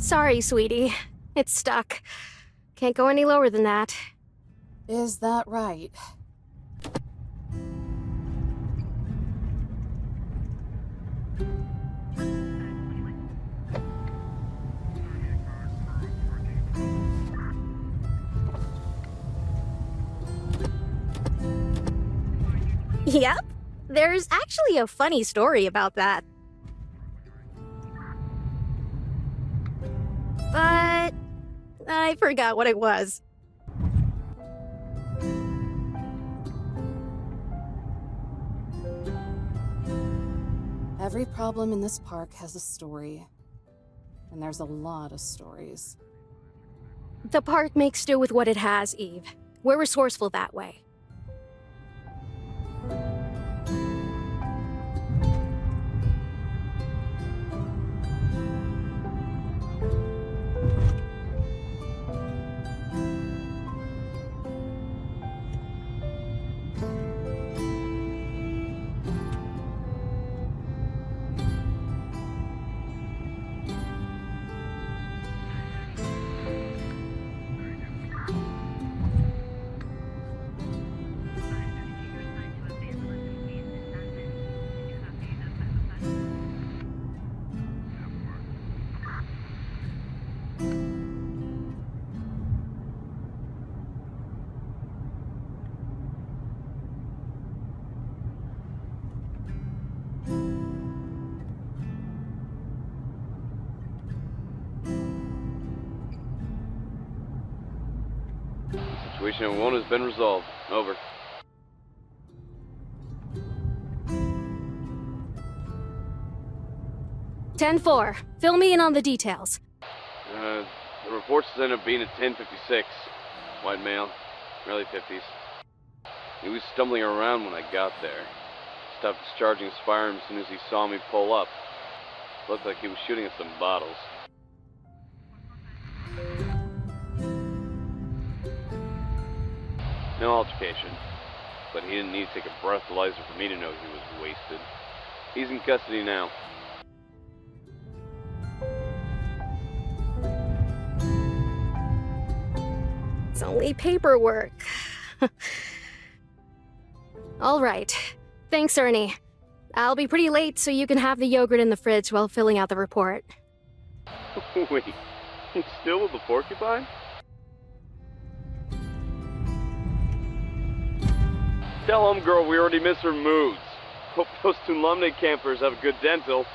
Sorry, sweetie. It's stuck. Can't go any lower than that. Is that right? Yep. There's actually a funny story about that. But I forgot what it was. Every problem in this park has a story. And there's a lot of stories. The park makes do with what it has, Eve. We're resourceful that way. Situation at 1 has been resolved. Over. "10-4. Fill me in on the details." The reports ended up being at 10:56. White male, early 50s. He was stumbling around when I got there. Stopped discharging his firearm as soon as he saw me pull up. Looked like he was shooting at some bottles. No altercation, but he didn't need to take a breathalyzer for me to know he was wasted. He's in custody now. It's only paperwork. All right. Thanks, Ernie. I'll be pretty late, so you can have the yogurt in the fridge while filling out the report. Wait, he's still with the porcupine? Tell him, girl, we already missed her moods. Hope those Tulumne campers have good dental.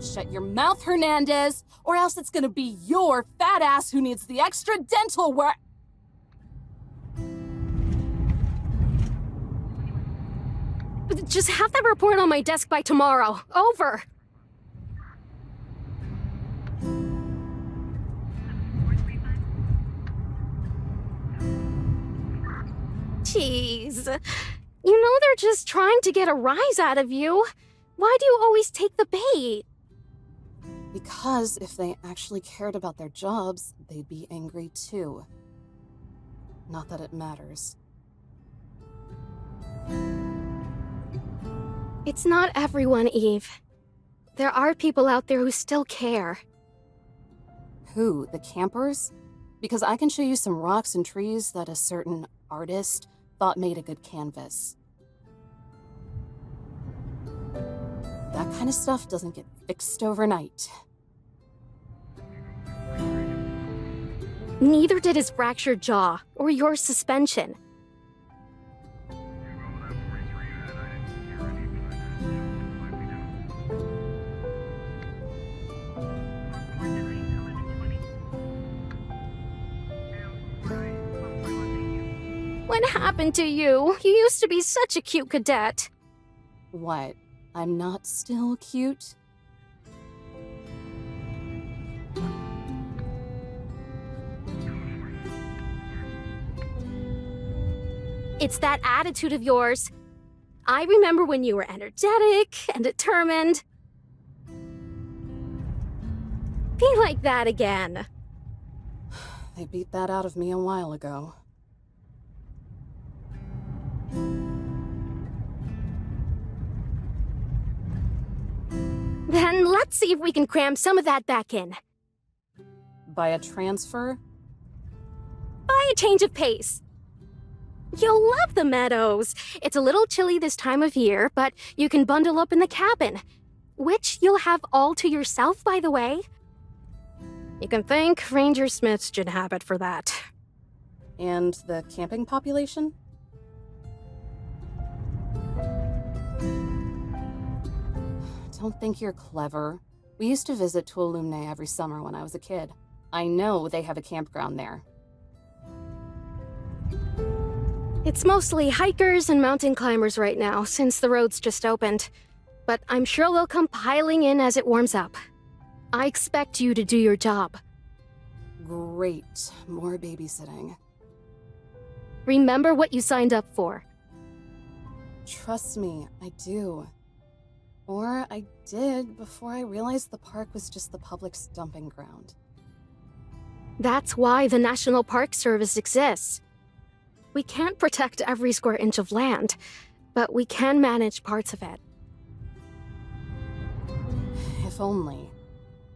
Shut your mouth, Hernandez, or else it's gonna be your fat ass who needs the extra dental work. Just have that report on my desk by tomorrow. Over. Jeez. You know they're just trying to get a rise out of you. Why do you always take the bait? Because if they actually cared about their jobs, they'd be angry too. Not that it matters. It's not everyone, Eve. There are people out there who still care. Who? The campers? Because I can show you some rocks and trees that a certain artist thought made a good canvas. That kind of stuff doesn't get fixed overnight. Neither did his fractured jaw or your suspension. What happened to you? You used to be such a cute cadet. What? I'm not still cute? It's that attitude of yours. I remember when you were energetic and determined. Be like that again. They beat that out of me a while ago. Then let's see if we can cram some of that back in. By a transfer? By a change of pace. You'll love the meadows. It's a little chilly this time of year, but you can bundle up in the cabin, which you'll have all to yourself, by the way. You can thank Ranger Smith's gin habit for that. And the camping population? Don't think you're clever. We used to visit Tuolumne every summer when I was a kid. I know they have a campground there. It's mostly hikers and mountain climbers right now, since the roads just opened. But I'm sure they'll come piling in as it warms up. I expect you to do your job. Great. More babysitting. Remember what you signed up for. Trust me, I do. Or I did before I realized the park was just the public's dumping ground. That's why the National Park Service exists. We can't protect every square inch of land, but we can manage parts of it. If only.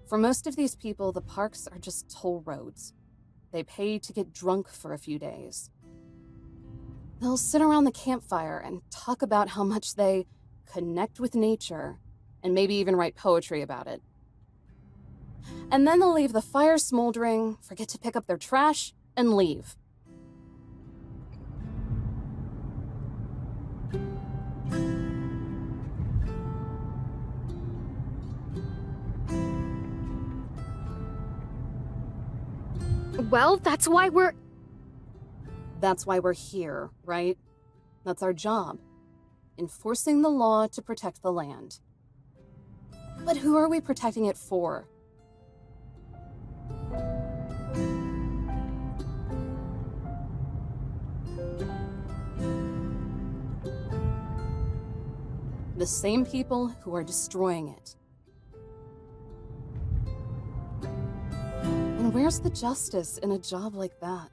For most of these people, the parks are just toll roads. They pay to get drunk for a few days. They'll sit around the campfire and talk about how much they connect with nature, and maybe even write poetry about it. And then they'll leave the fire smoldering, forget to pick up their trash, and leave. Well, that's why we're here, right? That's our job. Enforcing the law to protect the land. But who are we protecting it for? The same people who are destroying it. And where's the justice in a job like that?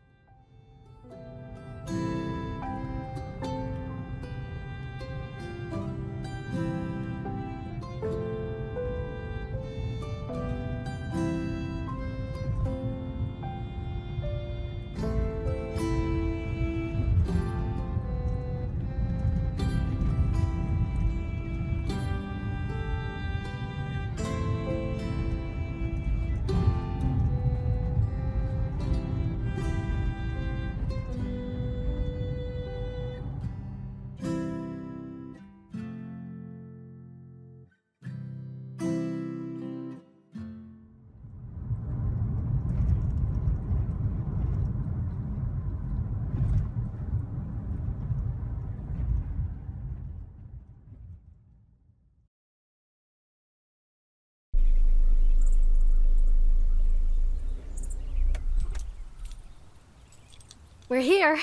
We're here.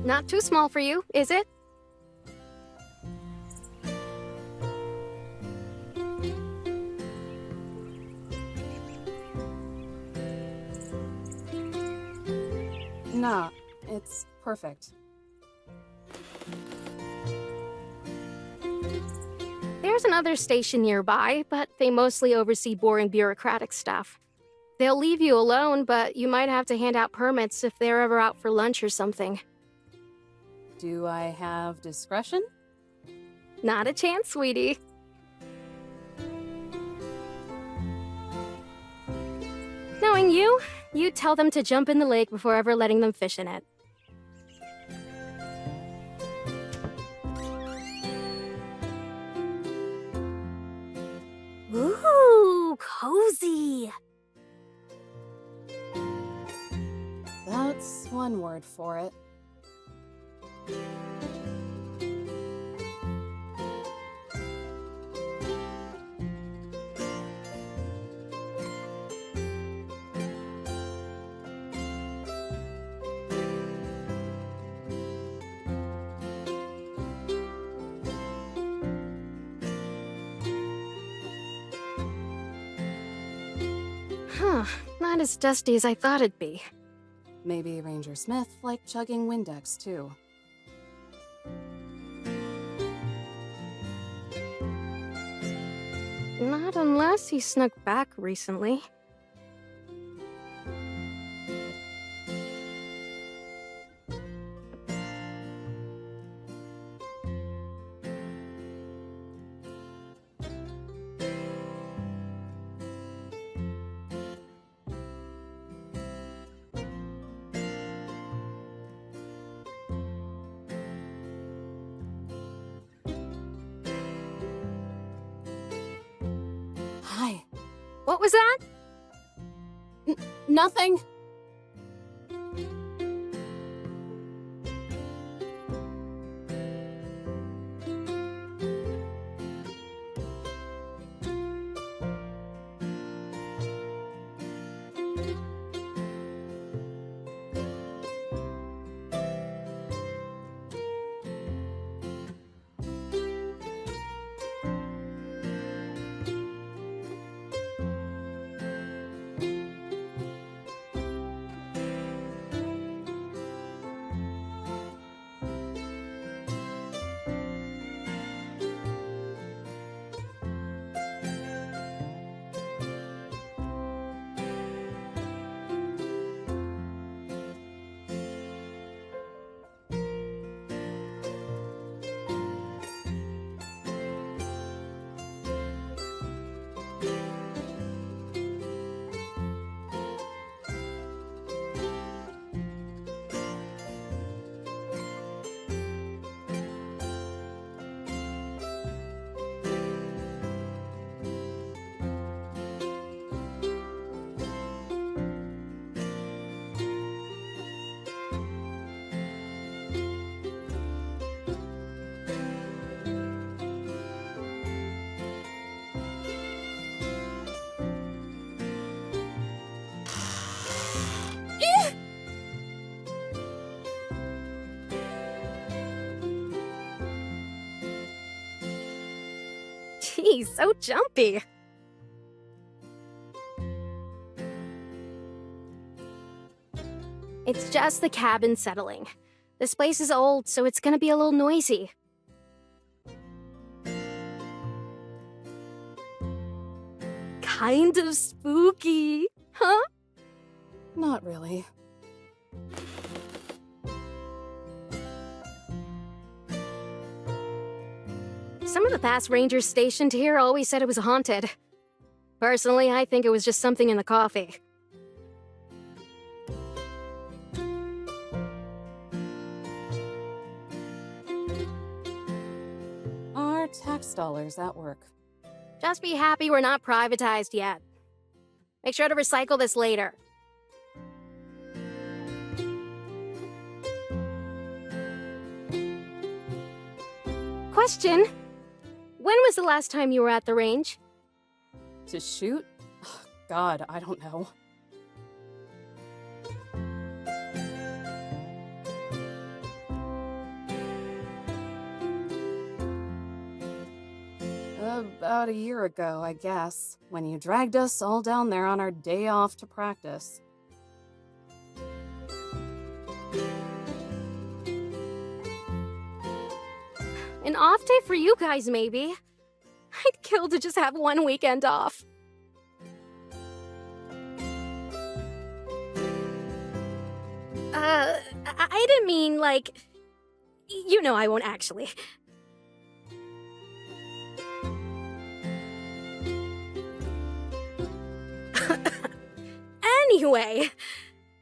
Not too small for you, is it? Nah, it's perfect. There's another station nearby, but they mostly oversee boring bureaucratic stuff. They'll leave you alone, but you might have to hand out permits if they're ever out for lunch or something. Do I have discretion? Not a chance, sweetie. Knowing you, you'd tell them to jump in the lake before ever letting them fish in it. Ooh, cozy. That's one word for it. Huh, not as dusty as I thought it'd be. Maybe Ranger Smith liked chugging Windex, too. Not unless he snuck back recently. Hi. What was that? Nothing. Geez, so jumpy. It's just the cabin settling. This place is old, so it's gonna be a little noisy. Kind of spooky, huh? Not really. Some of the past rangers stationed here always said it was haunted. Personally, I think it was just something in the coffee. Our tax dollars at work. Just be happy we're not privatized yet. Make sure to recycle this later. Question. When was the last time you were at the range? To shoot? God, I don't know. About a year ago, I guess, when you dragged us all down there on our day off to practice. An off day for you guys, maybe. I'd kill to just have one weekend off. I didn't mean, like... You know I won't actually. Anyway,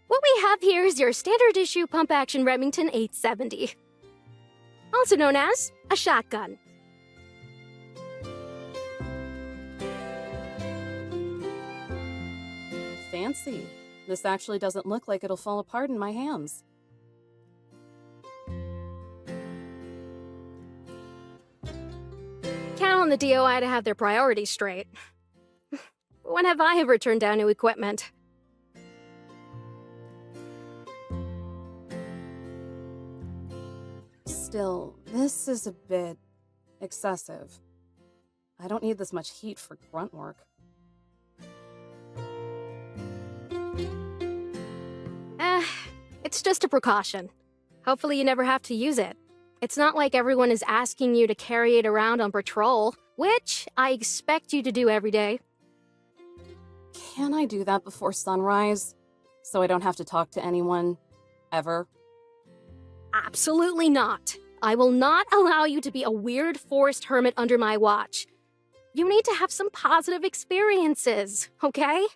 what we have here is your standard issue pump-action Remington 870. Also known as a shotgun. Fancy. This actually doesn't look like it'll fall apart in my hands. Count on the DOI to have their priorities straight. When have I ever turned down new equipment? Still, this is a bit excessive. I don't need this much heat for grunt work. It's just a precaution. Hopefully you never have to use it. It's not like everyone is asking you to carry it around on patrol, which I expect you to do every day. Can I do that before sunrise? So I don't have to talk to anyone, ever? Absolutely not. I will not allow you to be a weird forest hermit under my watch. You need to have some positive experiences, okay?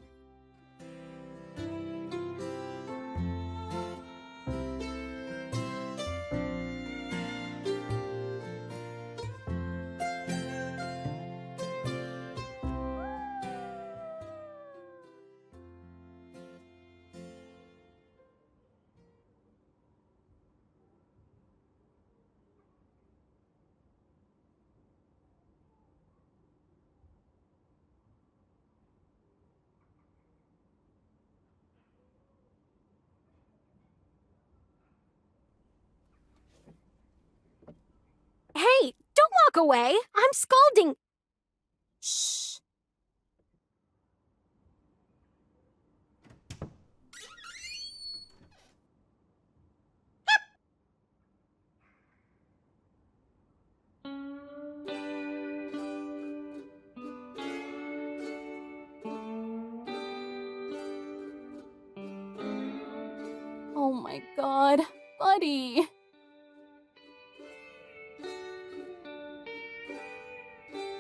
Hey, don't walk away! I'm scalding! Shh. Oh my god, buddy.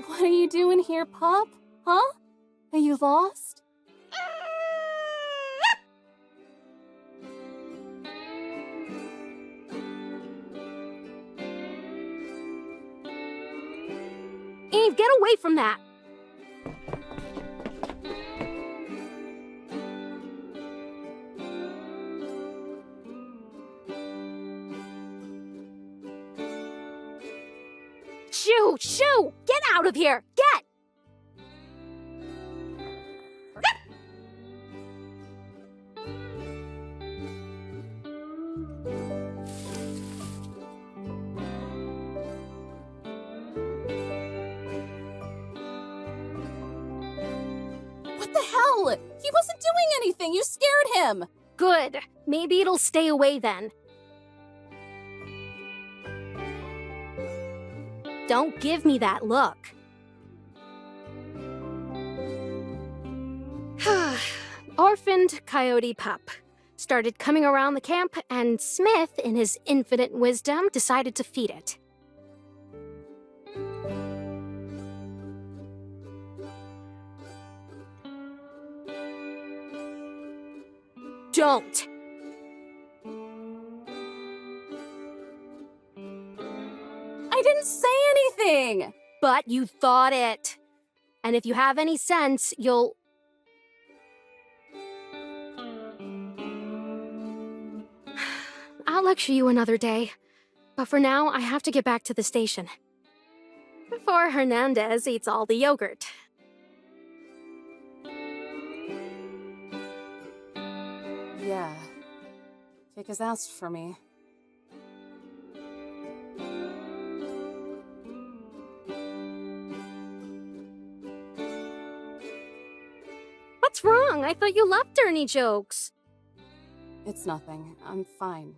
What are you doing here, pup? Huh? Are you lost? Eve, get away from that! Shoo! Shoo! Get out of here! Get! What the hell? He wasn't doing anything. You scared him. Good. Maybe it'll stay away then. Don't give me that look. Orphaned coyote pup. Started coming around the camp, and Smith, in his infinite wisdom, decided to feed it. Don't! I didn't say anything. But you thought it. And if you have any sense, you'll... I'll lecture you another day. But for now, I have to get back to the station. Before Hernandez eats all the yogurt. Yeah. Kick his ass for me. What's wrong? I thought you loved dirty jokes. It's nothing. I'm fine.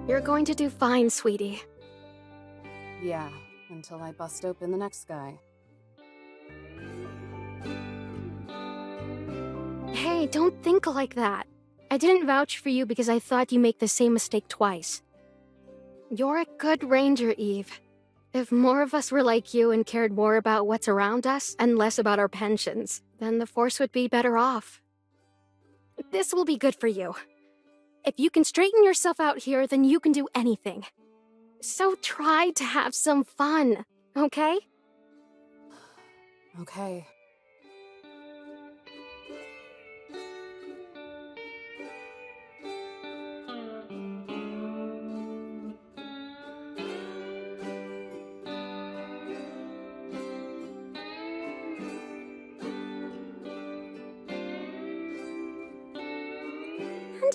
You're going to do fine, sweetie. Yeah, until I bust open the next guy. Hey, don't think like that. I didn't vouch for you because I thought you make the same mistake twice. You're a good ranger, Eve. If more of us were like you and cared more about what's around us and less about our pensions, then the Force would be better off. This will be good for you. If you can straighten yourself out here, then you can do anything. So try to have some fun, okay? Okay.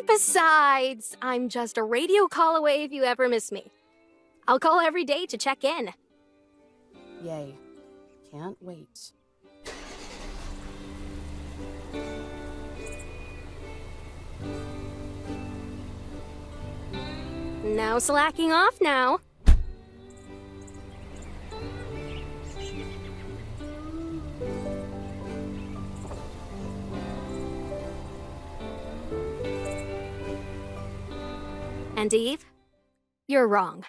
besides, I'm just a radio call away if you ever miss me. I'll call every day to check in. Yay. Can't wait. No slacking off now. And Eve, you're wrong.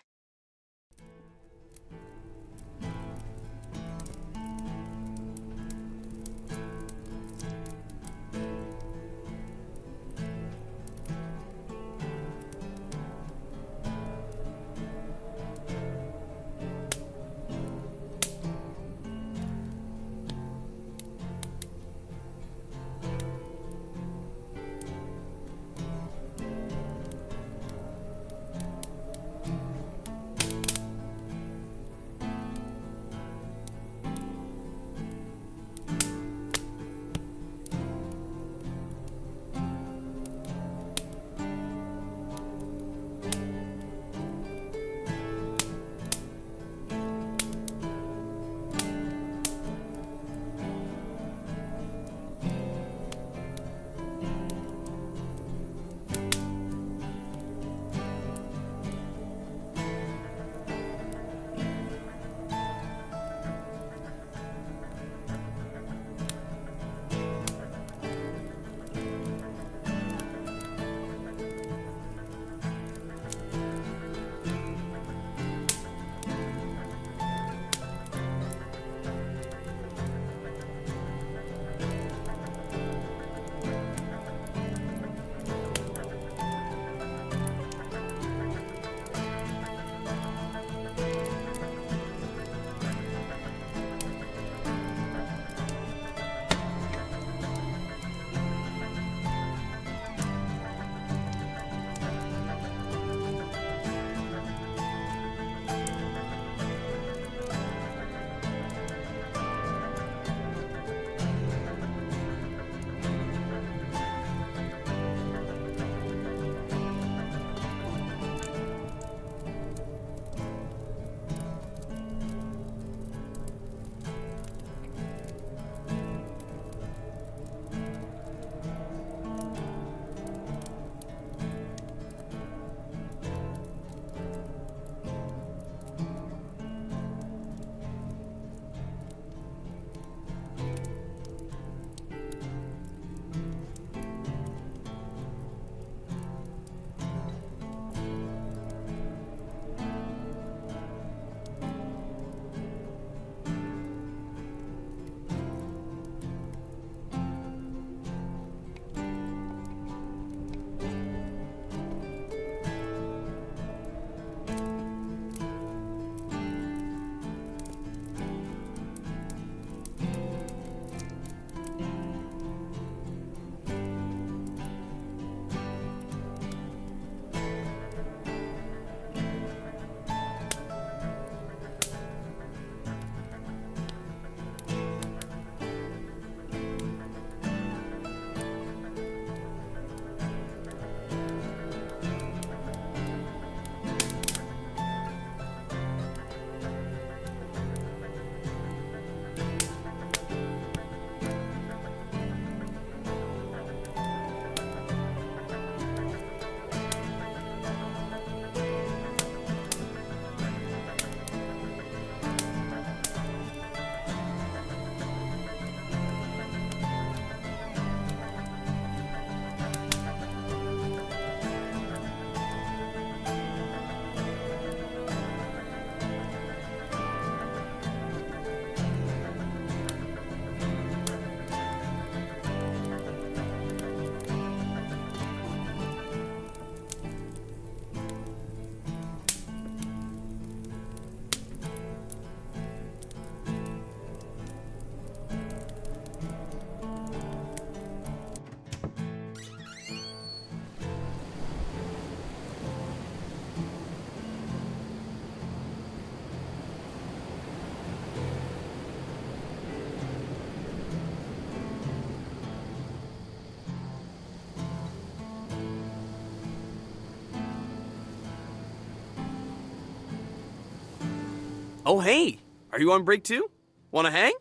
Oh, hey! Are you on break too? Wanna hang?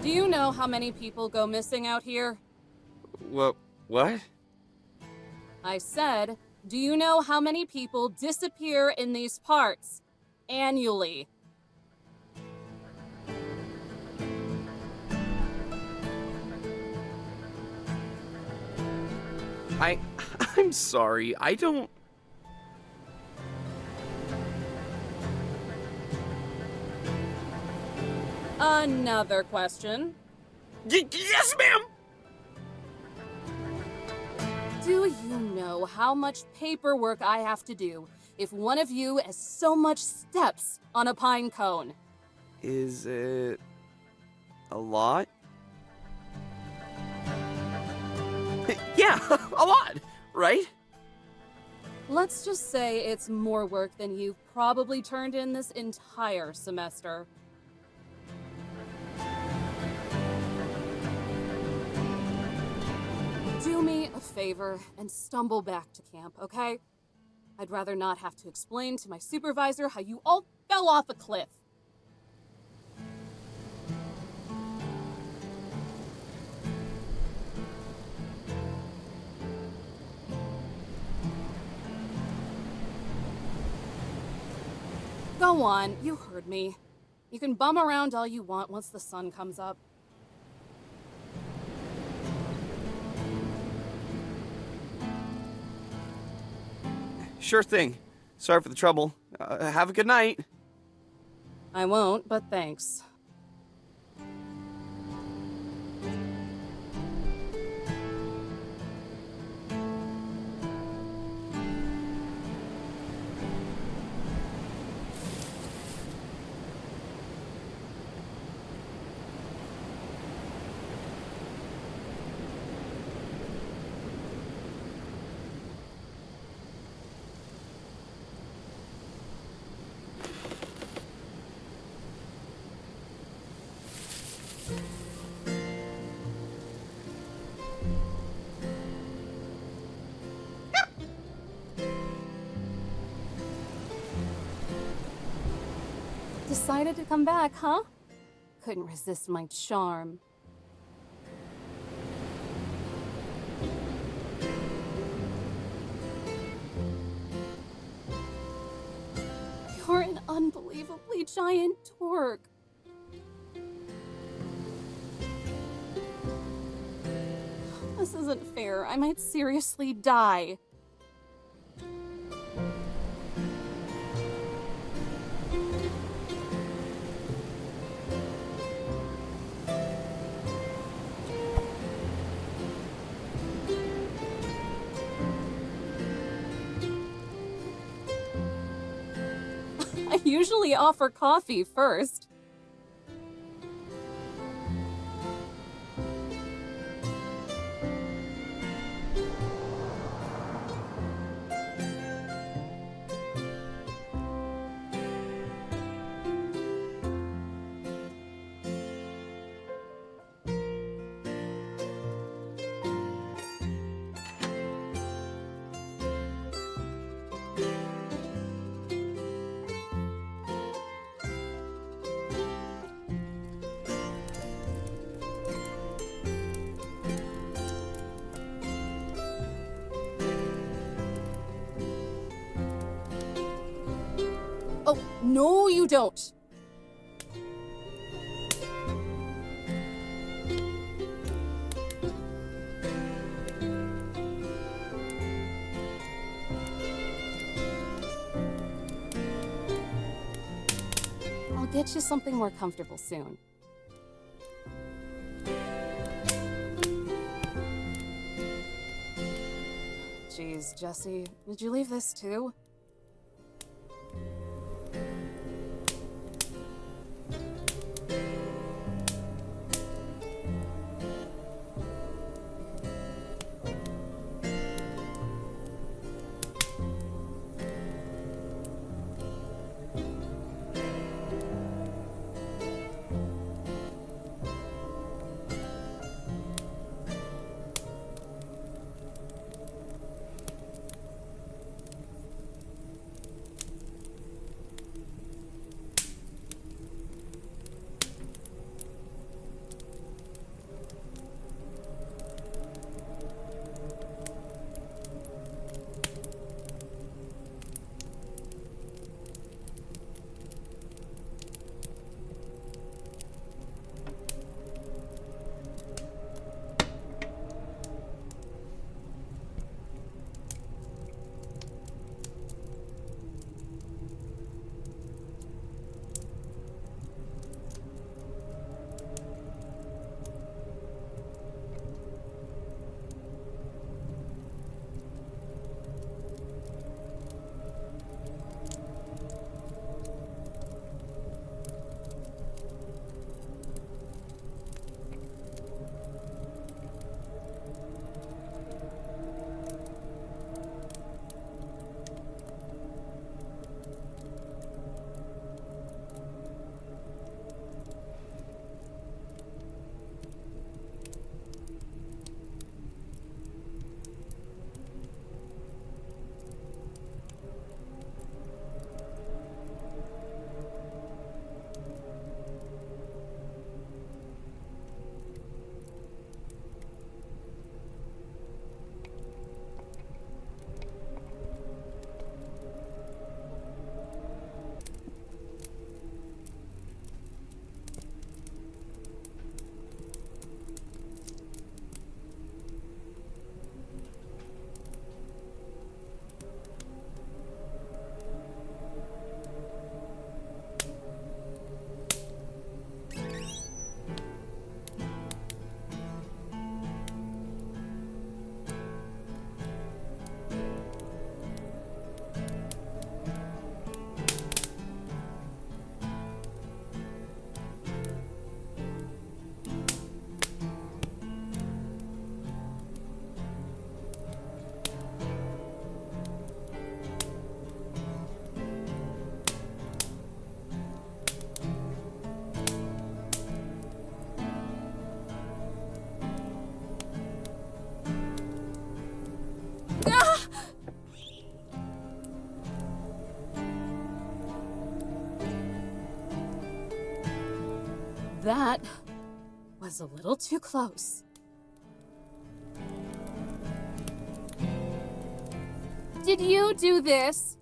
Do you know how many people go missing out here? What? I said, do you know how many people disappear in these parts annually? I'm sorry, I don't... Another question. Yes, ma'am! Do you know how much paperwork I have to do if one of you has so much steps on a pine cone? Is it... a lot? Yeah, a lot, right? Let's just say it's more work than you've probably turned in this entire semester. Do me a favor and stumble back to camp, okay? I'd rather not have to explain to my supervisor how you all fell off a cliff. Go on, you heard me. You can bum around all you want once the sun comes up. Sure thing. Sorry for the trouble. Have a good night. I won't, but thanks. Decided to come back, huh? Couldn't resist my charm. You're an unbelievably giant dork. This isn't fair. I might seriously die. I usually offer coffee first. Oh, no you don't. I'll get you something more comfortable soon. Jeez, Jesse, did you leave this too? That was a little too close. Did you do this?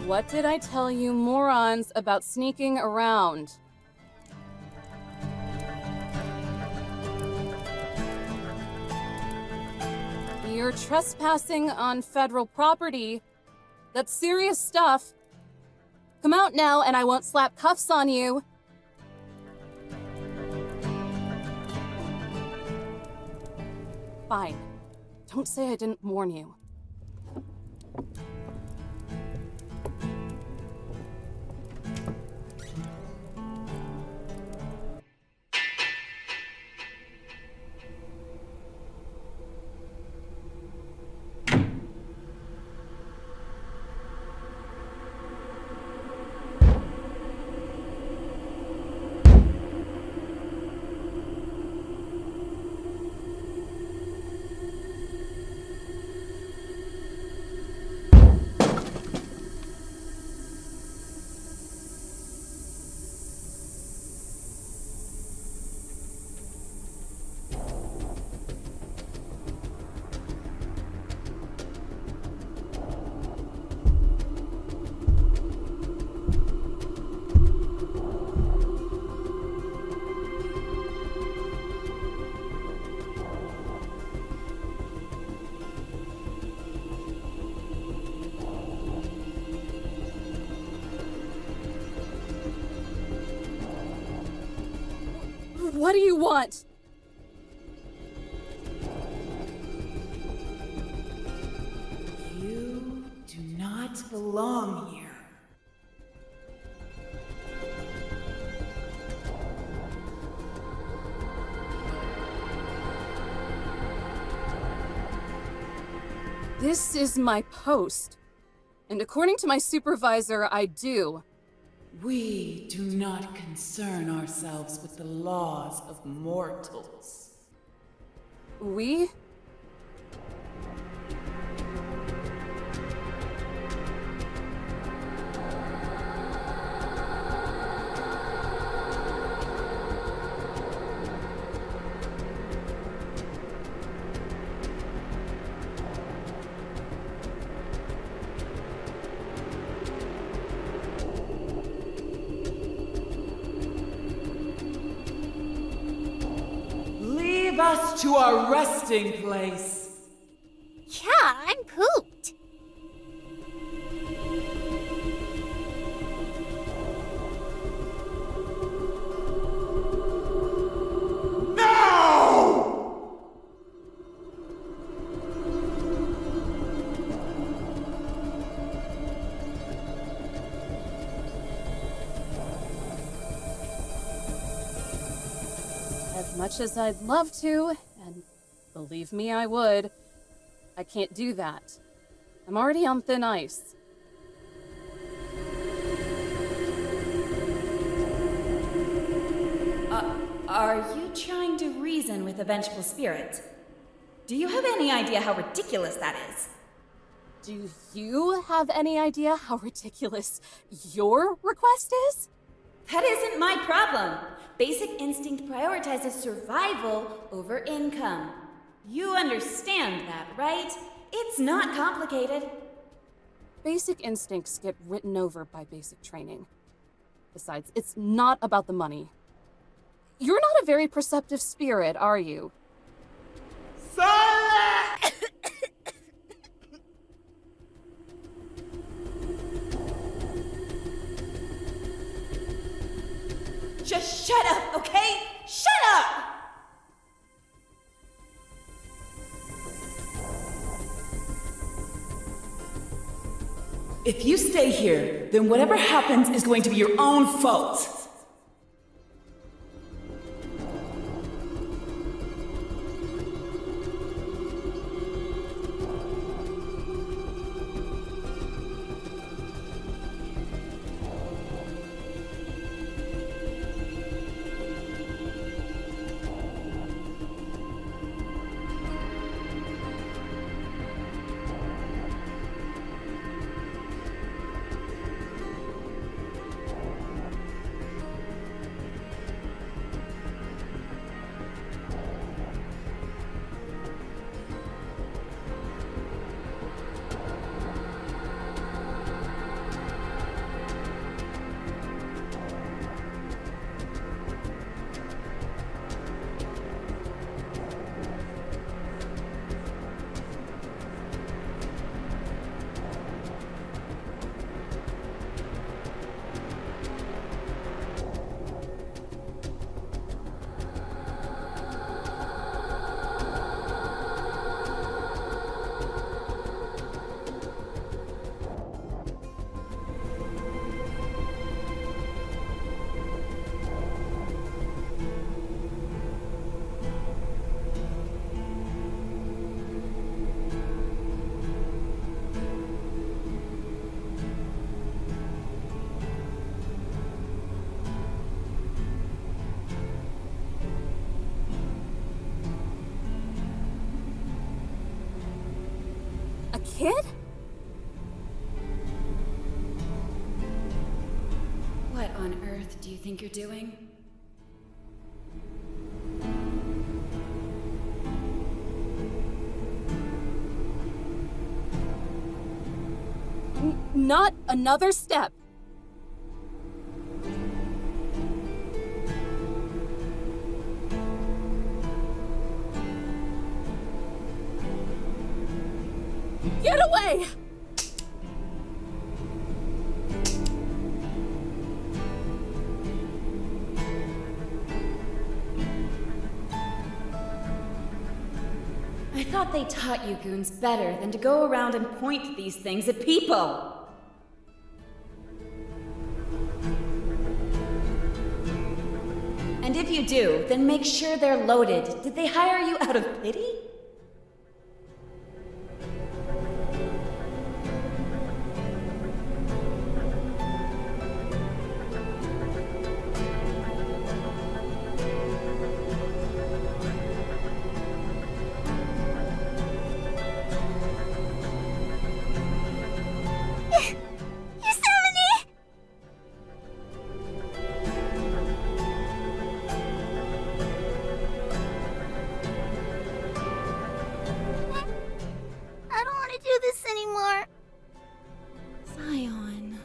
What did I tell you morons about sneaking around? You're trespassing on federal property. That's serious stuff. Come out now and I won't slap cuffs on you. Fine. Don't say I didn't warn you. What do you want? You do not belong here. This is my post. And according to my supervisor, I do. We do not concern ourselves with the laws of mortals. We? Leave us to our resting place. Yeah, I'm pooped. As much as I'd love to, and believe me, I would, I can't do that. I'm already on thin ice. Are you trying to reason with a vengeful spirit? Do you have any idea how ridiculous that is? Do you have any idea how ridiculous your request is? That isn't my problem. Basic instinct prioritizes survival over income. You understand that, right? It's not complicated. Basic instincts get written over by basic training. Besides, it's not about the money. You're not a very perceptive spirit, are you? Just shut up, okay? Shut up! If you stay here, then whatever happens is going to be your own fault. A kid? What on earth do you think you're doing? Not another step. Get away! I thought they taught you goons better than to go around and point these things at people. And if you do, then make sure they're loaded. Did they hire you out of pity? Yosemite! I don't want to do this anymore. Zion.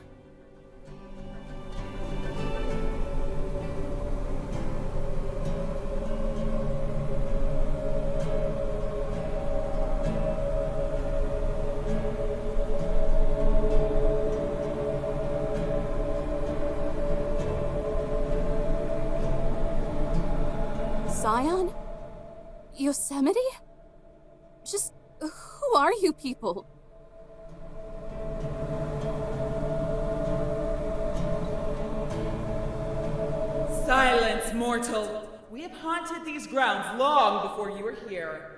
Zion? Yosemite? Just who are you people? Silence, mortal. We have haunted these grounds long before you were here.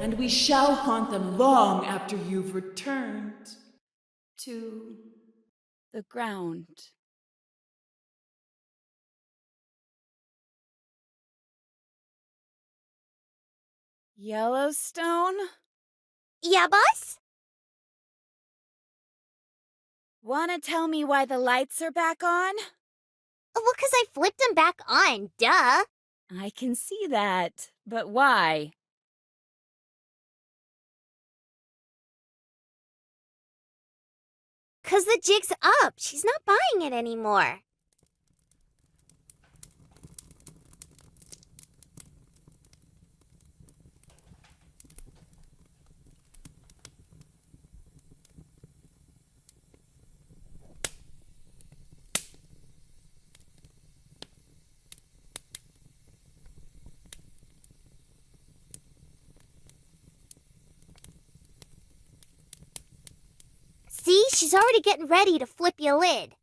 And we shall haunt them long after you've returned. To the ground. Yellowstone? Yeah, boss? Wanna tell me why the lights are back on? Well, 'cause I flipped them back on, duh. I can see that, but why? 'Cause the jig's up. She's not buying it anymore. she's already getting ready to flip your lid.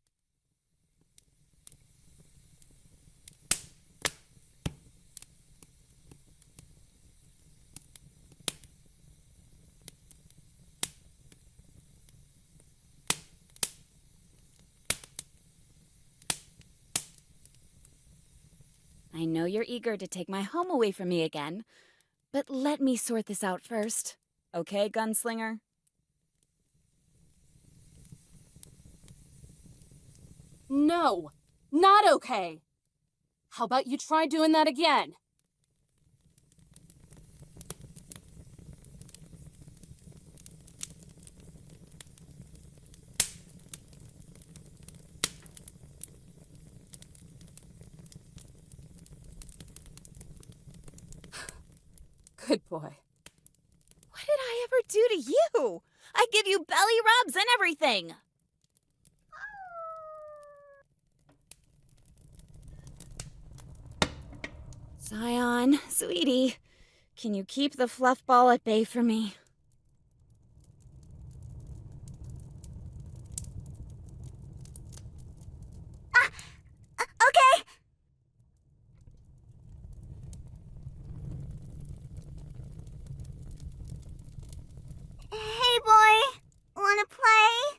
I know you're eager to take my home away from me again, but let me sort this out first. Okay, gunslinger? No, not okay. How about you try doing that again? Good boy. What did I ever do to you? I give you belly rubs and everything. Zion, sweetie, can you keep the fluff ball at bay for me? Okay. Hey, boy. Wanna play?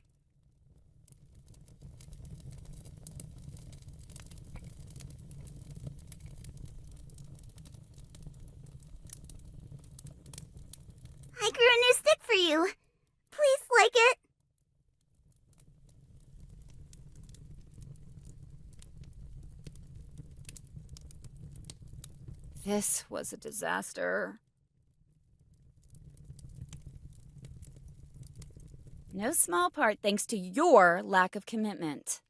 I grew a new stick for you. Please like it. This was a disaster. No small part thanks to your lack of commitment.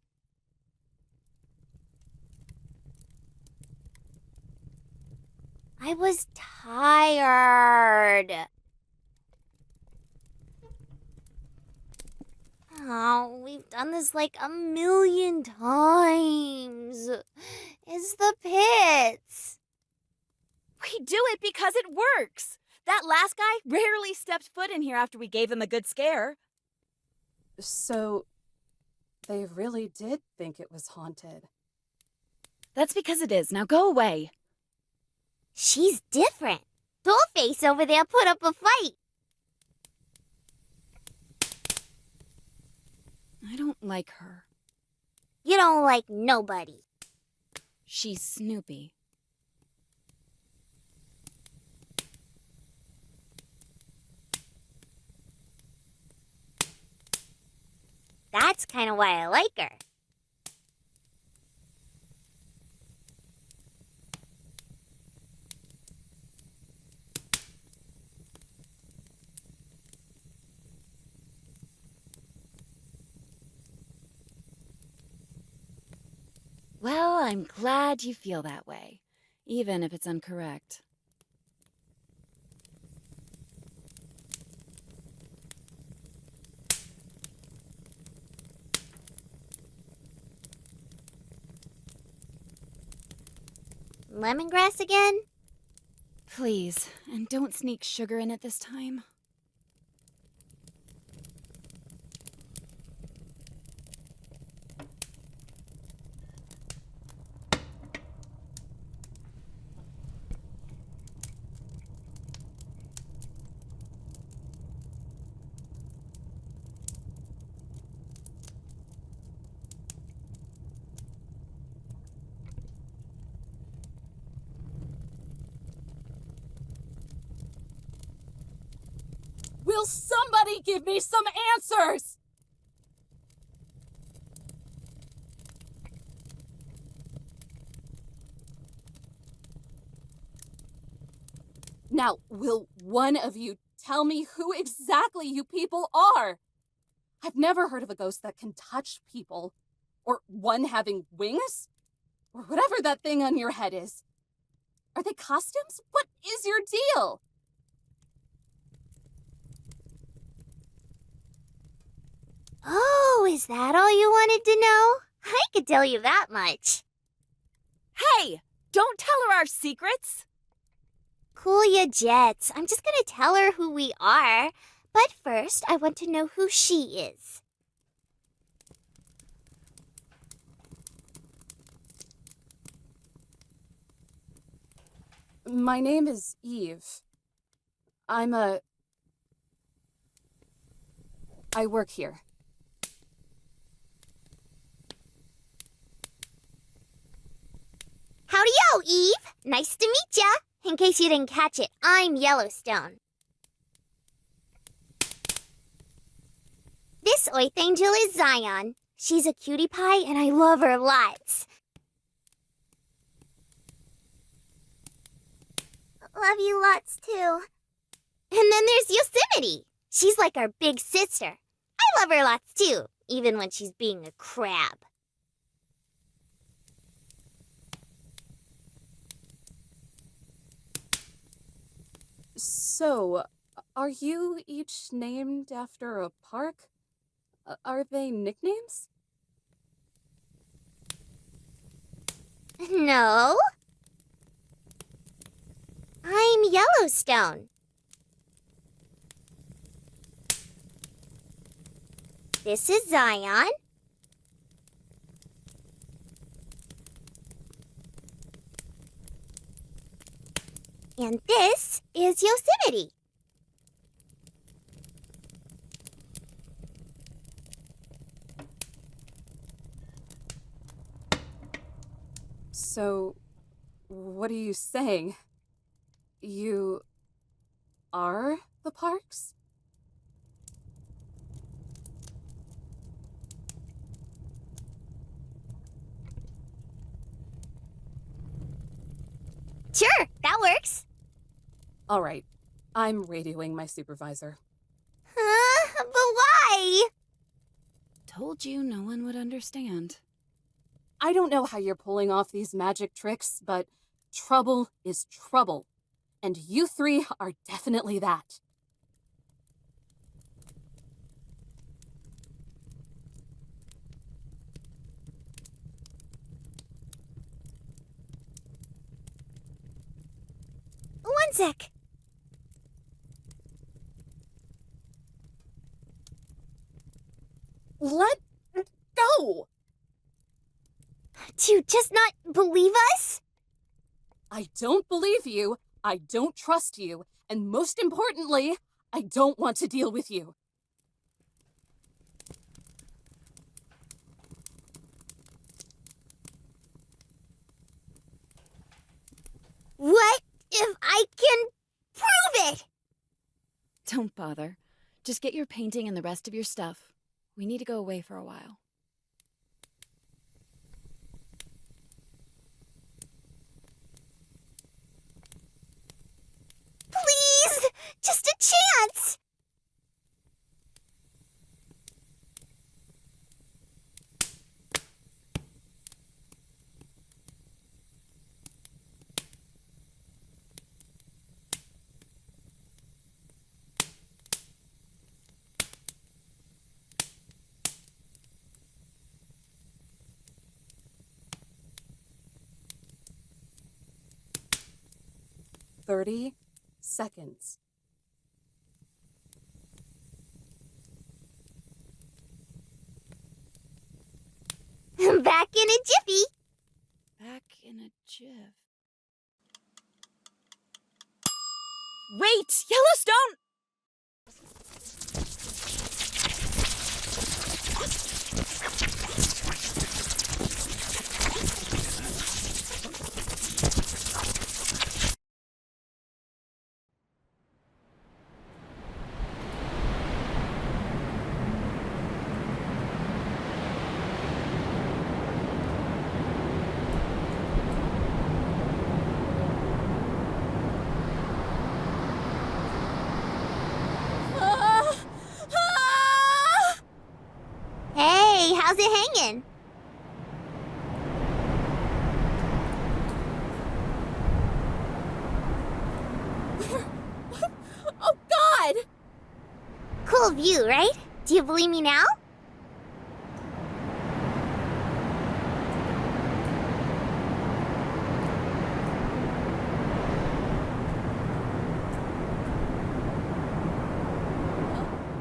I was tired. Oh, we've done this like a million times. It's the pits. We do it because it works. That last guy rarely stepped foot in here after we gave him a good scare. So, they really did think it was haunted. That's because it is. Now go away. She's different. Dollface over there put up a fight. I don't like her. You don't like nobody. She's Snoopy. That's kind of why I like her. Well, I'm glad you feel that way, even if it's incorrect. Lemongrass again? Please, and don't sneak sugar in it this time. Will somebody give me some answers? Now, will one of you tell me who exactly you people are? I've never heard of a ghost that can touch people, or one having wings, or whatever that thing on your head is. Are they costumes? What is your deal? Oh, is that all you wanted to know? I could tell you that much. Hey! Don't tell her our secrets! Cool your jets. I'm just gonna tell her who we are. But first, I want to know who she is. My name is Eve. I work here. Howdy-o, Eve! Nice to meet ya! In case you didn't catch it, I'm Yellowstone. This Oath Angel is Zion. She's a cutie pie and I love her lots. Love you lots too. And then there's Yosemite. She's like our big sister. I love her lots too, even when she's being a crab. So, are you each named after a park? Are they nicknames? No. I'm Yellowstone. This is Zion. And this is Yosemite. So, what are you saying? You are the parks? Sure, that works. All right, I'm radioing my supervisor. But why? Told you no one would understand. I don't know how you're pulling off these magic tricks, but trouble is trouble. And you three are definitely that. One sec. Let go! Do you just not believe us? I don't believe you, I don't trust you, and most importantly, I don't want to deal with you. What if I can prove it? Don't bother. Just get your painting and the rest of your stuff. We need to go away for a while. Please! Just a chance! "30 seconds. Back in a jiffy. Back in a jiff. Wait! Yellowstone! Hey, how's it hanging? Oh, God! Cool view, right? Do you believe me now?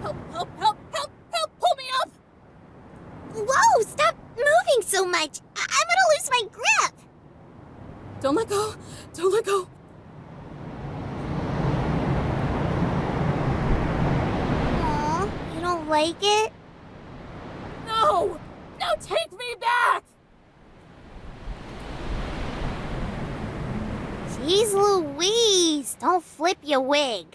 Help, help, help, help, help! Pull me up! Whoa, stop moving so much. I'm gonna lose my grip. Don't let go. Don't let go. like it? No! No, take me back! Jeez Louise, don't flip your wig.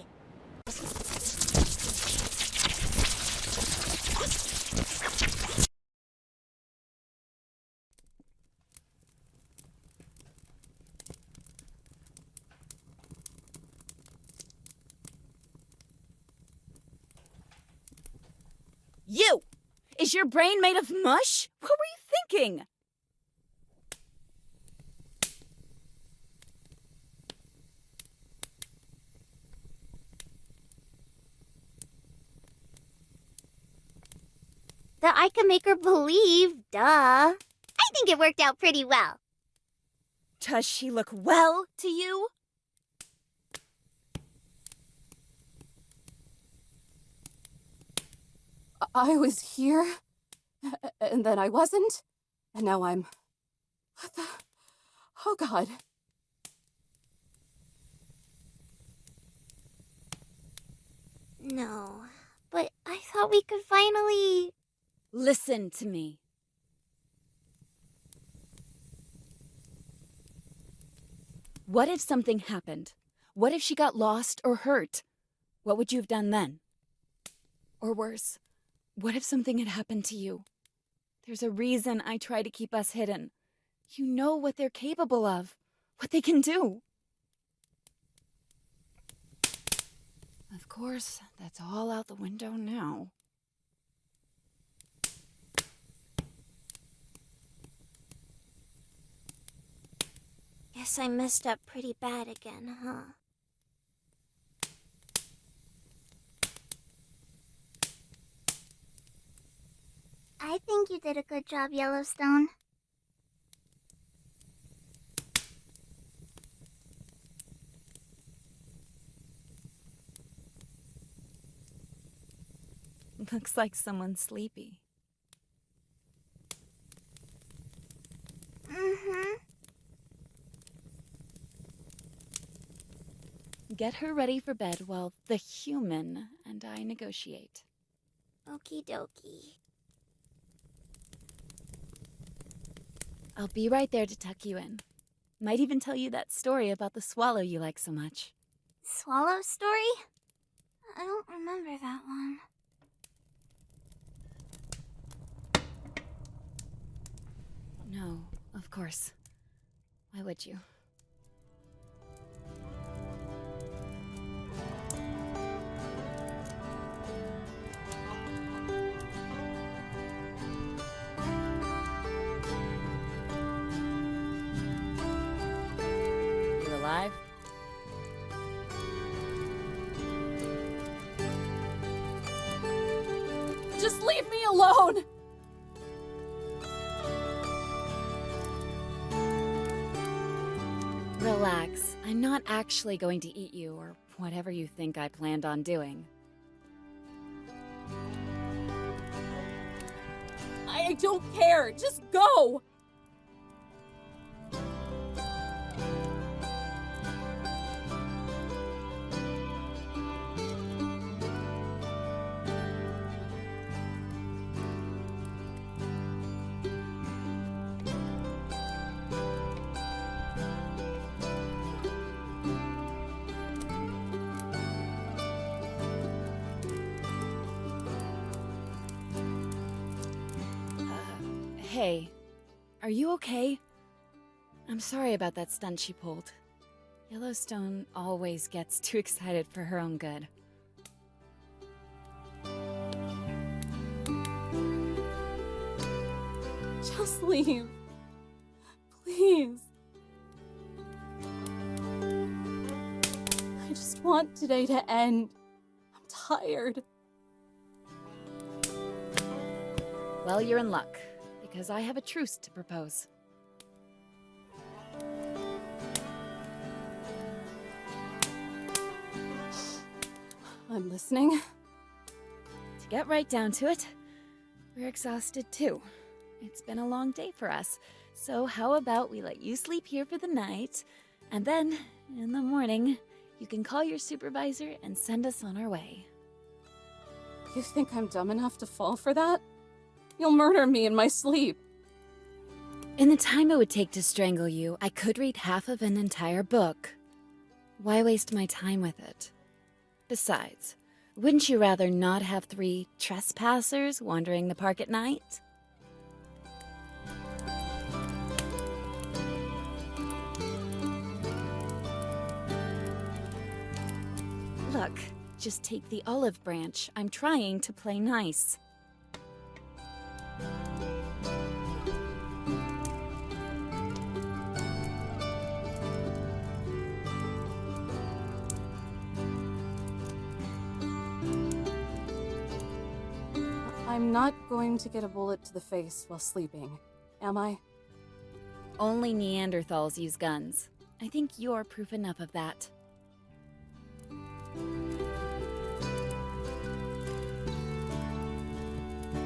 You! Is your brain made of mush? What were you thinking? That I can make her believe, duh. I think it worked out pretty well. Does she look well to you? I was here, and then I wasn't, and now I'm... What the... Oh, God. No, but I thought we could finally... Listen to me. What if something happened? What if she got lost or hurt? What would you have done then? Or worse, what if something had happened to you? There's a reason I try to keep us hidden. You know what they're capable of, what they can do. Of course, that's all out the window now. Guess I messed up pretty bad again, huh? I think you did a good job, Yellowstone. Looks like someone's sleepy. Mm-hmm. Get her ready for bed while the human and I negotiate. Okie dokie. I'll be right there to tuck you in. Might even tell you that story about the swallow you like so much. Swallow story? I don't remember that one. No, of course. Why would you? You alive? Just leave me alone! Relax. I'm not actually going to eat you or whatever you think I planned on doing. I don't care. Just go! Hey, are you okay? I'm sorry about that stunt she pulled. Yellowstone always gets too excited for her own good. Just leave. Please. I just want today to end. I'm tired. Well, you're in luck, because I have a truce to propose. I'm listening. To get right down to it, we're exhausted too. It's been a long day for us, so how about we let you sleep here for the night, and then, in the morning, you can call your supervisor and send us on our way. You think I'm dumb enough to fall for that? You'll murder me in my sleep. In the time it would take to strangle you, I could read half of an entire book. Why waste my time with it? Besides, wouldn't you rather not have 3 trespassers wandering the park at night? Look, just take the olive branch. I'm trying to play nice. I'm not going to get a bullet to the face while sleeping, am I? Only Neanderthals use guns. I think you're proof enough of that.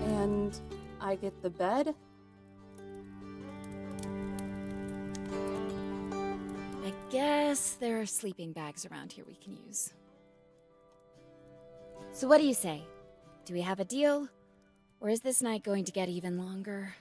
And I get the bed? I guess there are sleeping bags around here we can use. So what do you say? Do we have a deal? Or is this night going to get even longer?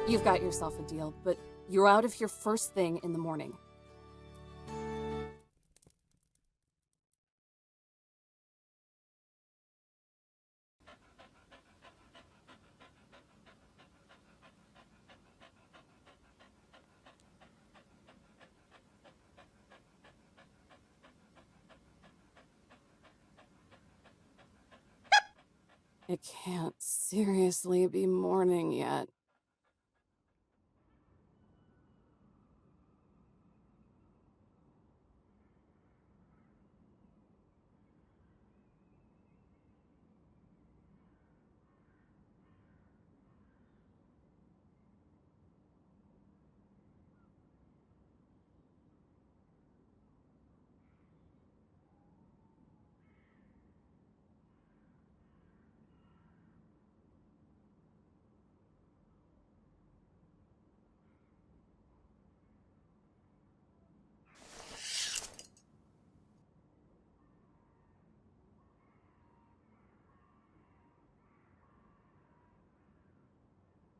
You've got yourself a deal, but you're out of here first thing in the morning. It can't seriously be morning yet.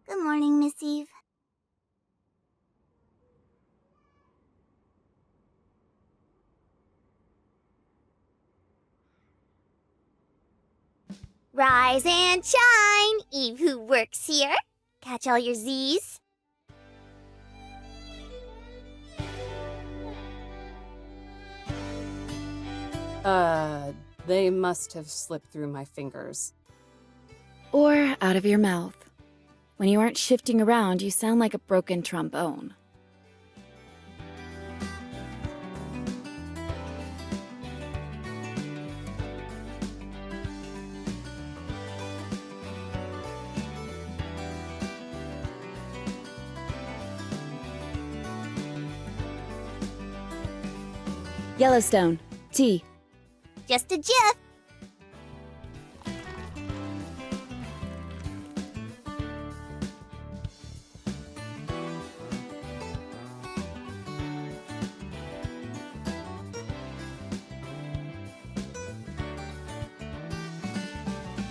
Good morning, Miss Eve. Rise and shine, Eve who works here. Catch all your Z's. They must have slipped through my fingers. Or out of your mouth. When you aren't shifting around, you sound like a broken trombone. Yellowstone. Tea. Just a jiff.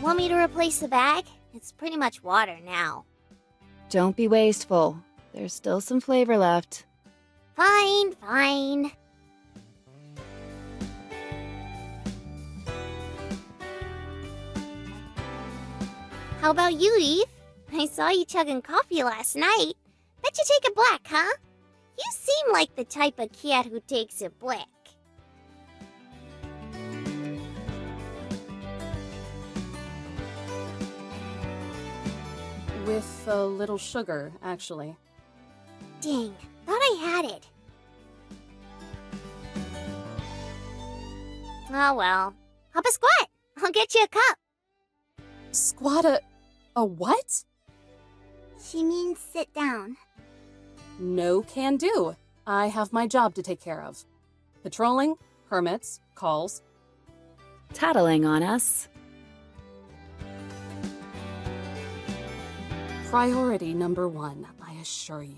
Want me to replace the bag? It's pretty much water now. Don't be wasteful. There's still some flavor left. Fine, fine. How about you, Eve? I saw you chugging coffee last night. Bet you take it black, huh? You seem like the type of cat who takes it black. With a little sugar, actually. Dang, thought I had it. Oh well. Hop a squat. I'll get you a cup. Squat a what? She means sit down. No can do. I have my job to take care of. Patrolling, permits, calls. tattling on us. Priority number 1, I assure you.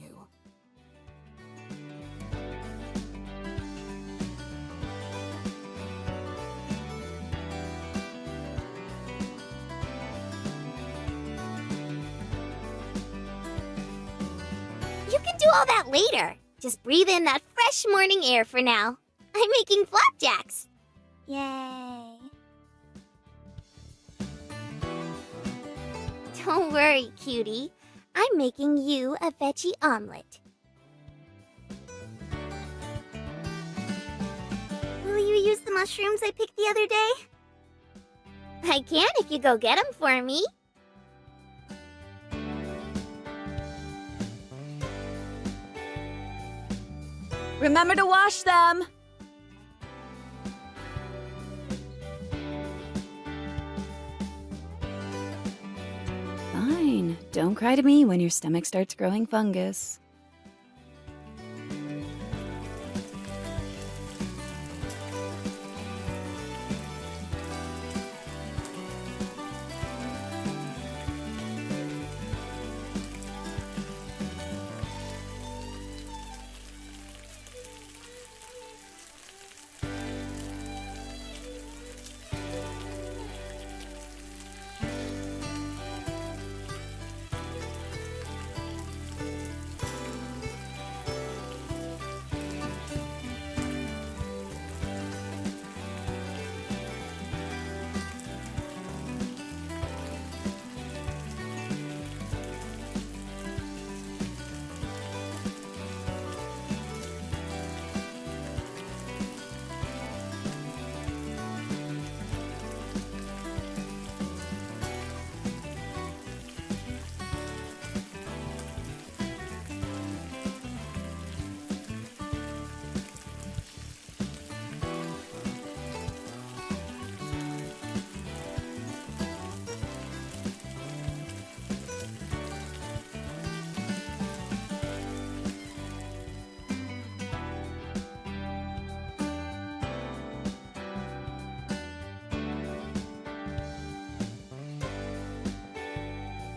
You can do all that later. Just breathe in that fresh morning air for now. I'm making flapjacks. Yay. Don't worry, cutie. I'm making you a veggie omelet. Will you use the mushrooms I picked the other day? I can if you go get them for me. Remember to wash them! Fine. Don't cry to me when your stomach starts growing fungus.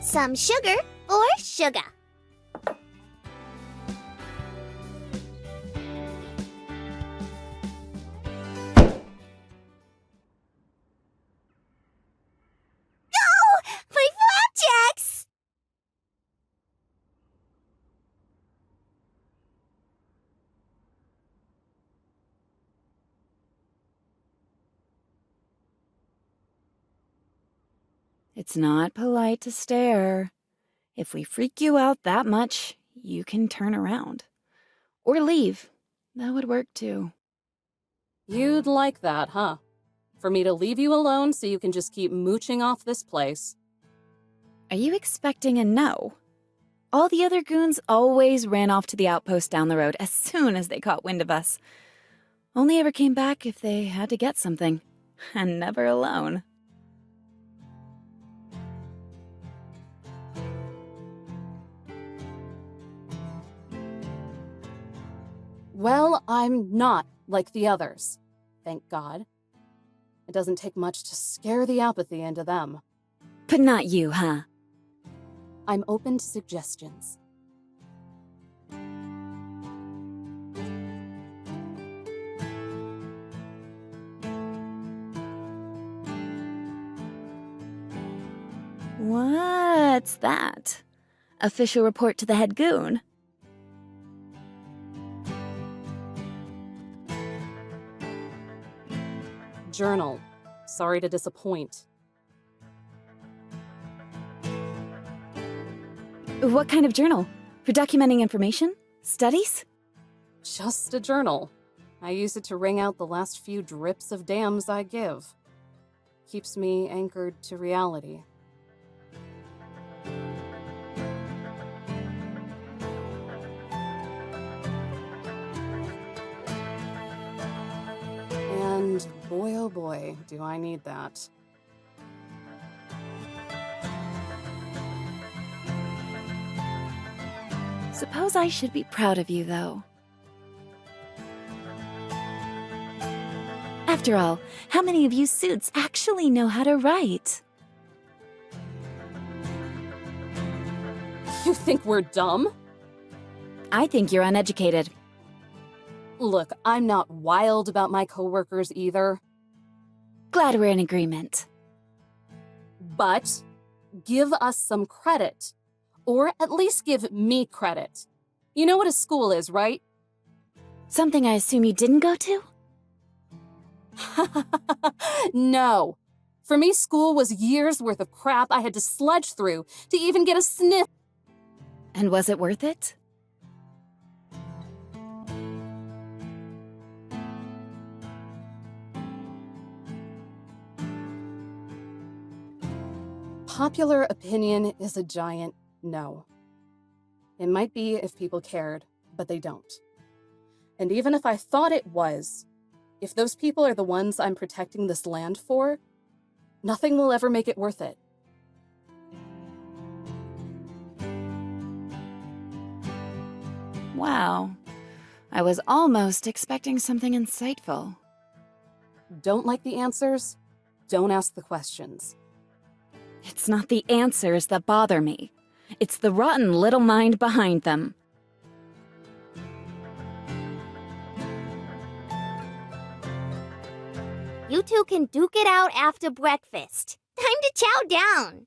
Some sugar or sugar. My flapjacks! It's not polite to stare. If we freak you out that much, you can turn around. Or leave. That would work too. You'd like that, huh? For me to leave you alone so you can just keep mooching off this place. Are you expecting a no? All the other goons always ran off to the outpost down the road as soon as they caught wind of us. Only ever came back if they had to get something. And never alone. Well, I'm not like the others. Thank God. It doesn't take much to scare the apathy into them. But not you, huh? I'm open to suggestions. What's that? Official report to the head goon? Journal. Sorry to disappoint. What kind of journal? For documenting information? Studies? Just a journal. I use it to wring out the last few drips of dams I give. Keeps me anchored to reality. And boy oh boy, do I need that. Suppose I should be proud of you, though. After all, how many of you suits actually know how to write? You think we're dumb? I think you're uneducated. Look, I'm not wild about my coworkers either. Glad we're in agreement. But give us some credit. Or at least give me credit. You know what a school is, right? Something I assume you didn't go to? No. For me, school was years worth of crap I had to sludge through to even get a sniff. And was it worth it? Popular opinion is a giant no. It might be if people cared, but they don't. And even if I thought it was, if those people are the ones I'm protecting this land for, nothing will ever make it worth it. Wow. I was almost expecting something insightful. Don't like the answers? Don't ask the questions. It's not the answers that bother me. It's the rotten little mind behind them. You two can duke it out after breakfast. Time to chow down.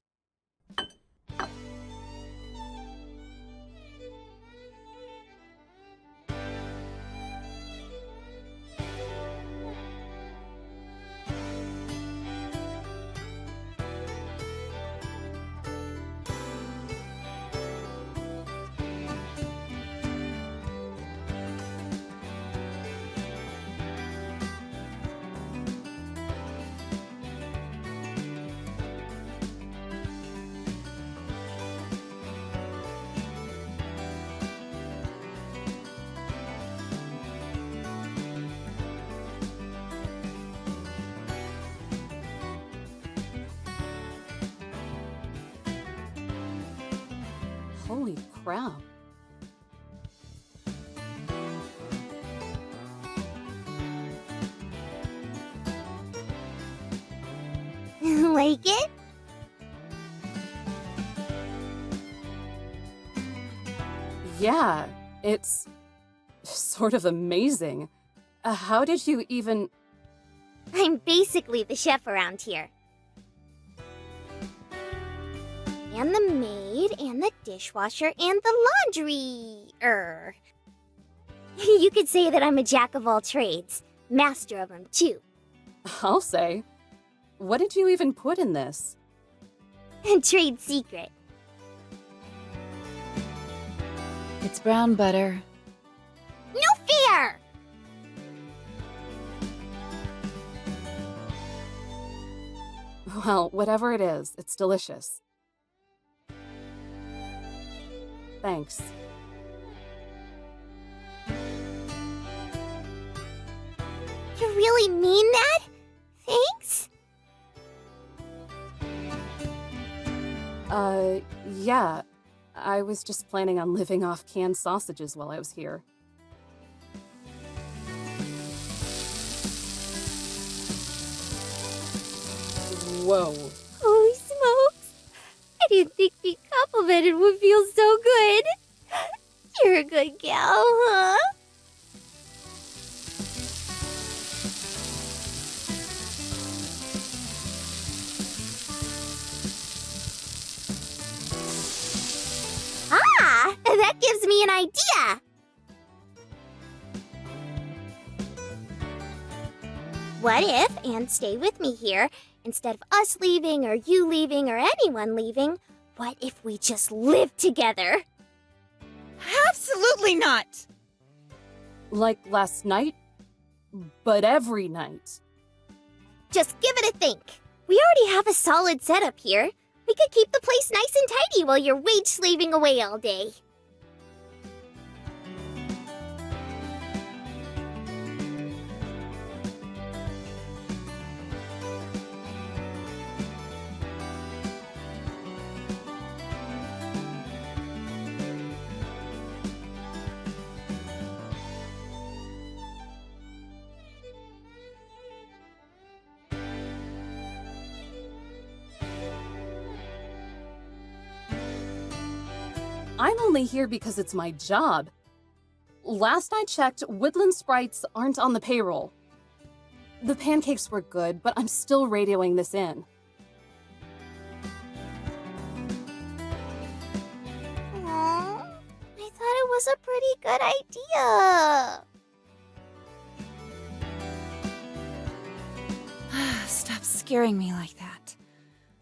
Holy crap. Like it? Yeah, it's sort of amazing. How did you even... I'm basically the chef around here. And the maid, and the dishwasher, and the laundry. You could say that I'm a jack of all trades. Master of them, too. I'll say. What did you even put in this? Trade secret. It's brown butter. No fear! Well, whatever it is, it's delicious. Thanks. You really mean that? Thanks? Yeah. I was just planning on living off canned sausages while I was here. Whoa. Holy smokes! I didn't think being complimented would feel so good. You're a good gal, huh? Ah! That gives me an idea! What if, and stay with me here, instead of us leaving or you leaving or anyone leaving, what if we just live together? Absolutely not! Like last night? But every night. Just give it a think. We already have a solid setup here. We could keep the place nice and tidy while you're wage slaving away all day. I'm only here because it's my job. Last I checked, woodland sprites aren't on the payroll. The pancakes were good, but I'm still radioing this in. Aww, I thought it was a pretty good idea. Stop scaring me like that.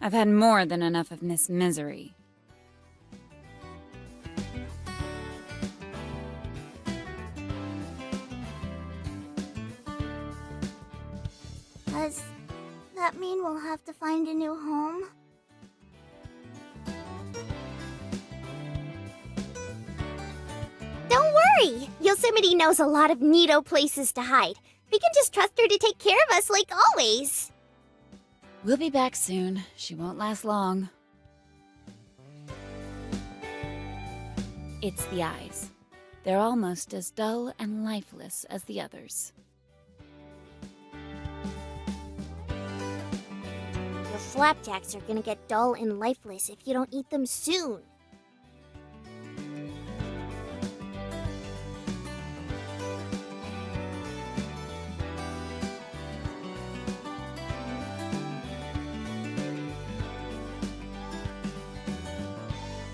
I've had more than enough of Miss Misery. Does that mean we'll have to find a new home? Don't worry! Yosemite knows a lot of neato places to hide. We can just trust her to take care of us like always. We'll be back soon. She won't last long. It's the eyes. They're almost as dull and lifeless as the others. Your flapjacks are gonna get dull and lifeless if you don't eat them soon.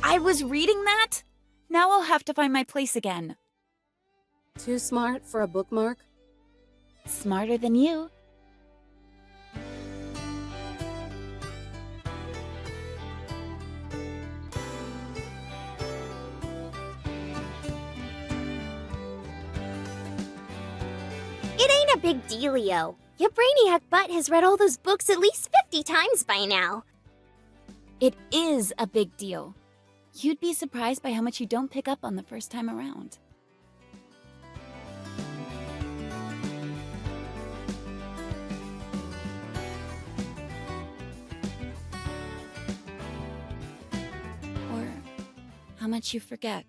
I was reading that? Now I'll have to find my place again. Too smart for a bookmark? Smarter than you. It ain't a big dealio. Your brainiac butt has read all those books at least 50 times by now. It is a big deal. You'd be surprised by how much you don't pick up on the first time around. Or how much you forget.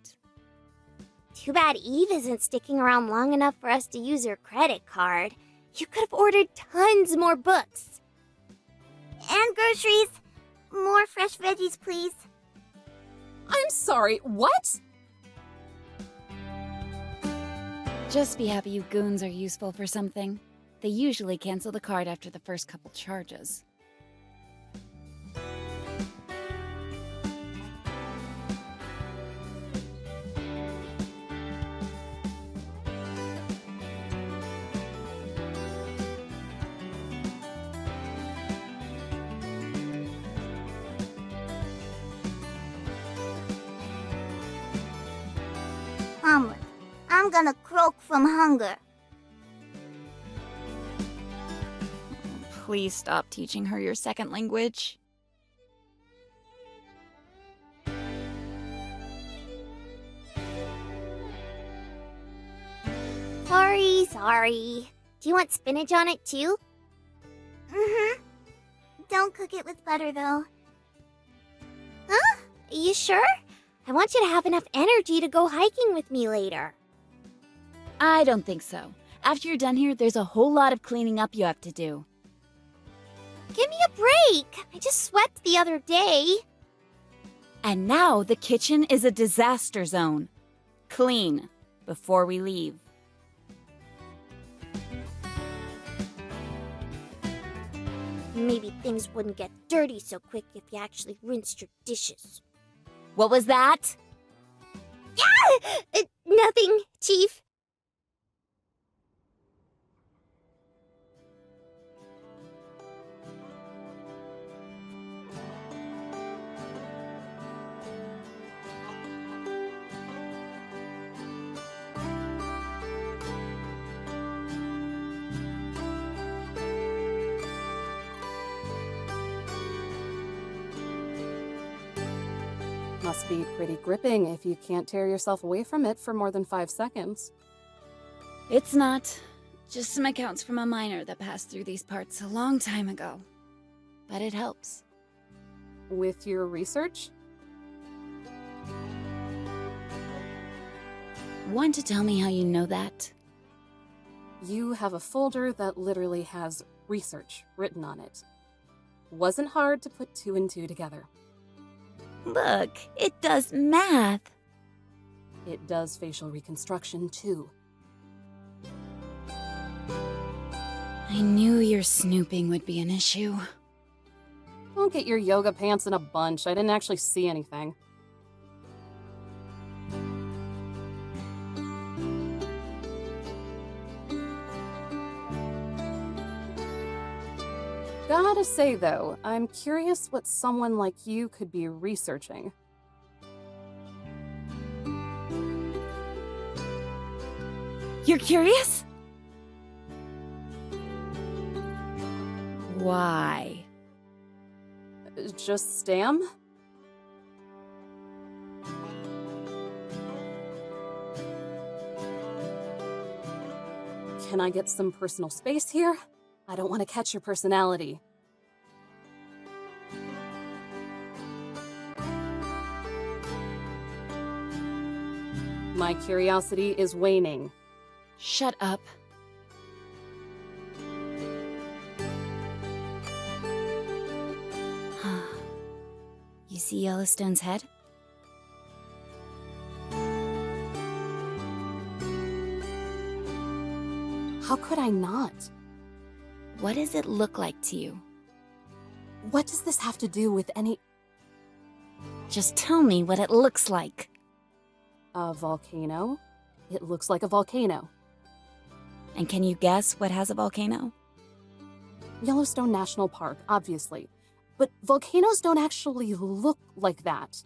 Too bad Eve isn't sticking around long enough for us to use her credit card. You could have ordered tons more books. And groceries. More fresh veggies, please. I'm sorry, what? Just be happy you goons are useful for something. They usually cancel the card after the first couple charges. I'm gonna croak from hunger. Please stop teaching her your second language. Sorry. Do you want spinach on it too? Mm-hmm. Don't cook it with butter though. Huh? You sure? I want you to have enough energy to go hiking with me later. I don't think so. After you're done here, there's a whole lot of cleaning up you have to do. Give me a break. I just swept the other day. And now the kitchen is a disaster zone. Clean before we leave. Maybe things wouldn't get dirty so quick if you actually rinsed your dishes. What was that? Nothing, Chief. Must be pretty gripping if you can't tear yourself away from it for more than 5 seconds. It's not. Just some accounts from a miner that passed through these parts a long time ago. But it helps. With your research? Want to tell me how you know that? You have a folder that literally has research written on it. Wasn't hard to put 2 and 2 together. Look, it does math. It does facial reconstruction, too. I knew your snooping would be an issue. Don't get your yoga pants in a bunch. I didn't actually see anything. Gotta say, though, I'm curious what someone like you could be researching. You're curious? Why? Just Stam? Can I get some personal space here? I don't want to catch your personality. My curiosity is waning. Shut up. You see Yellowstone's head? How could I not? What does it look like to you? What does this have to do with any... Just tell me what it looks like. A volcano? It looks like a volcano. And can you guess what has a volcano? Yellowstone National Park, obviously. But volcanoes don't actually look like that.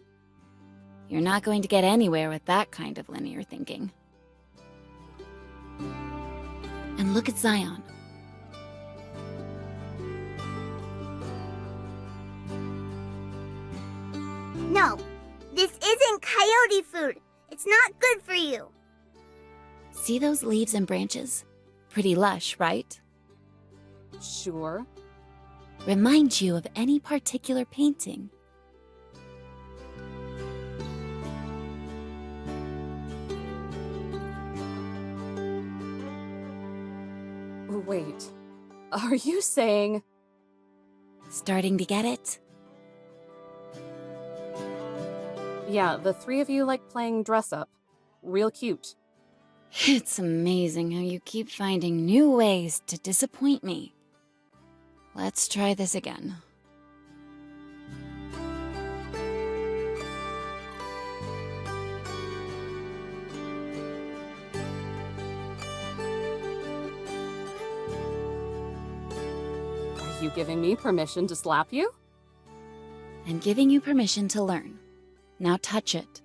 You're not going to get anywhere with that kind of linear thinking. And look at Zion. No, this isn't coyote food. It's not good for you. See those leaves and branches? Pretty lush, right? Sure. Remind you of any particular painting? Wait. Are you saying... Starting to get it? Yeah, the three of you like playing dress-up. Real cute. It's amazing how you keep finding new ways to disappoint me. Let's try this again. Are you giving me permission to slap you? I'm giving you permission to learn. Now touch it.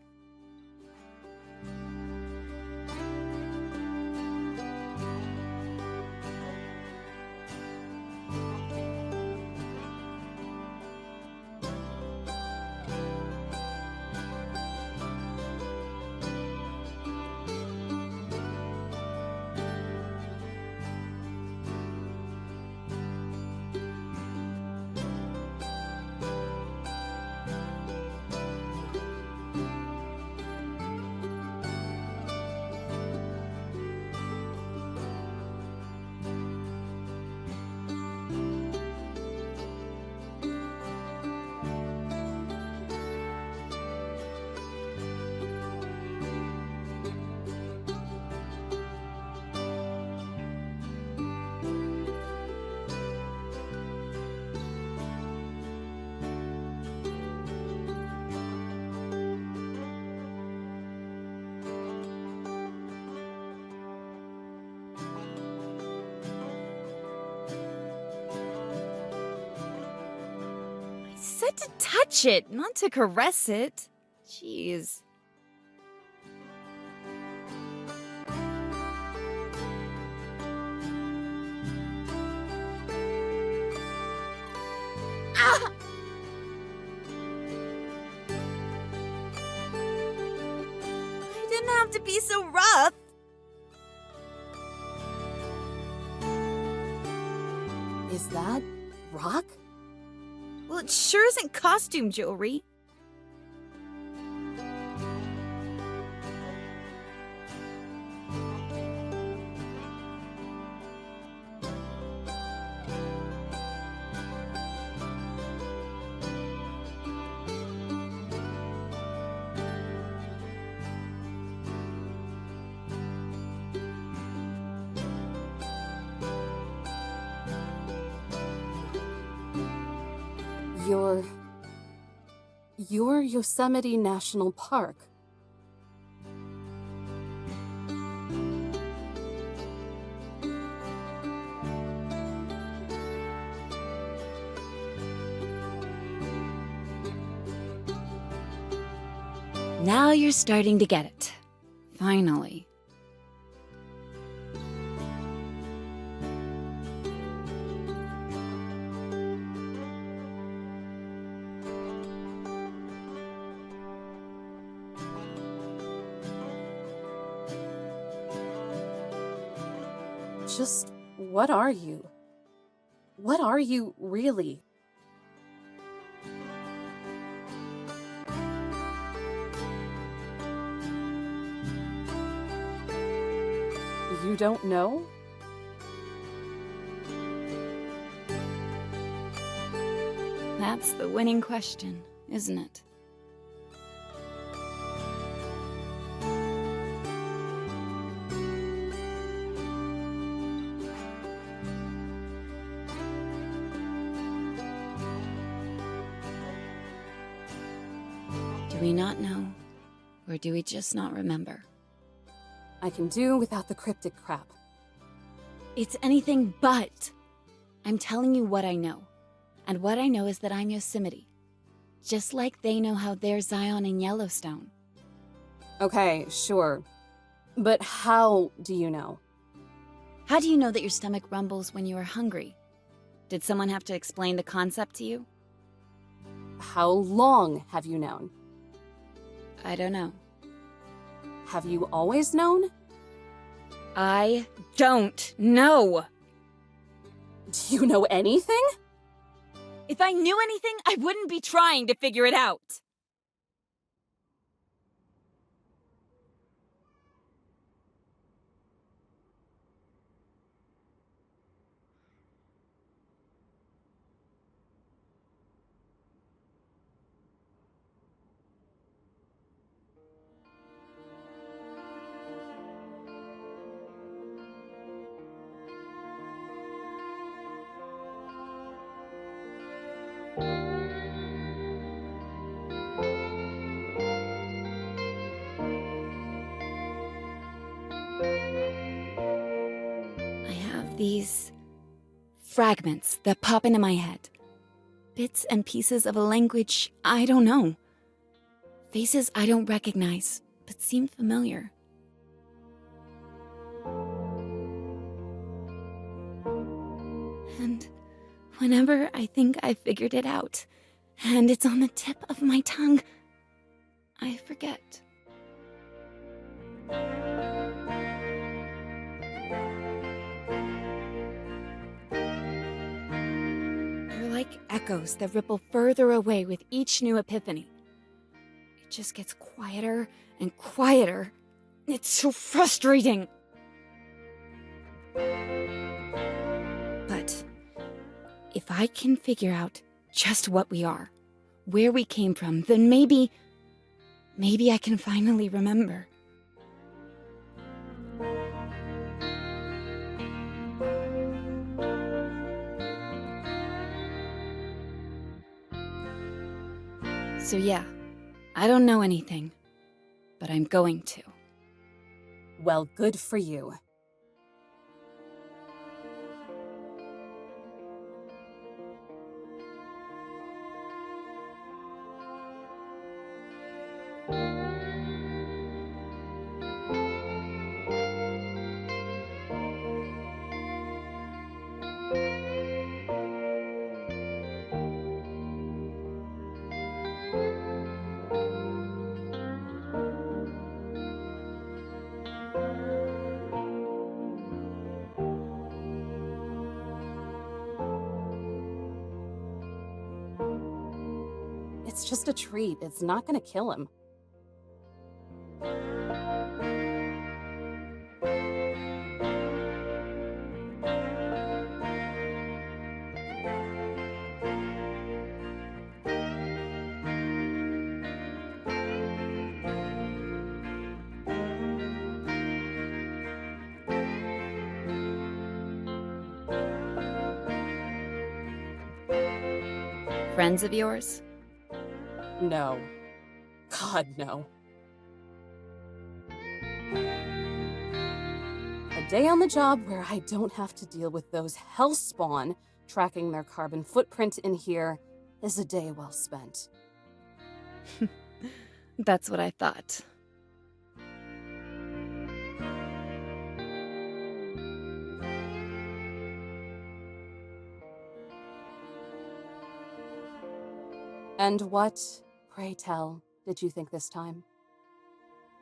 I said to touch it, not to caress it. Jeez. Ah! I didn't have to be so rough. Is that rock? Well, it sure isn't costume jewelry. You're Yosemite National Park. Now you're starting to get it. Finally. Just what are you? What are you really? You don't know? That's the winning question, isn't it? Do we not know? Or do we just not remember? I can do without the cryptic crap. It's anything but. I'm telling you what I know. And what I know is that I'm Yosemite. Just like they know how they're Zion and Yellowstone. Okay, sure. But how do you know? How do you know that your stomach rumbles when you are hungry? Did someone have to explain the concept to you? How long have you known? I don't know. Have you always known? I don't know. Do you know anything? If I knew anything, I wouldn't be trying to figure it out. I have these fragments that pop into my head. Bits and pieces of a language I don't know. Faces I don't recognize, but seem familiar. And whenever I think I figured it out, and it's on the tip of my tongue, I forget. They're like echoes that ripple further away with each new epiphany. It just gets quieter and quieter. It's so frustrating. But if I can figure out just what we are, where we came from, then maybe I can finally remember. So yeah, I don't know anything, but I'm going to. Well, good for you. It's just a treat. It's not gonna kill him. friends of yours? No. God, no. A day on the job where I don't have to deal with those hellspawn tracking their carbon footprint in here is a day well spent. That's what I thought. And what, pray tell, did you think this time?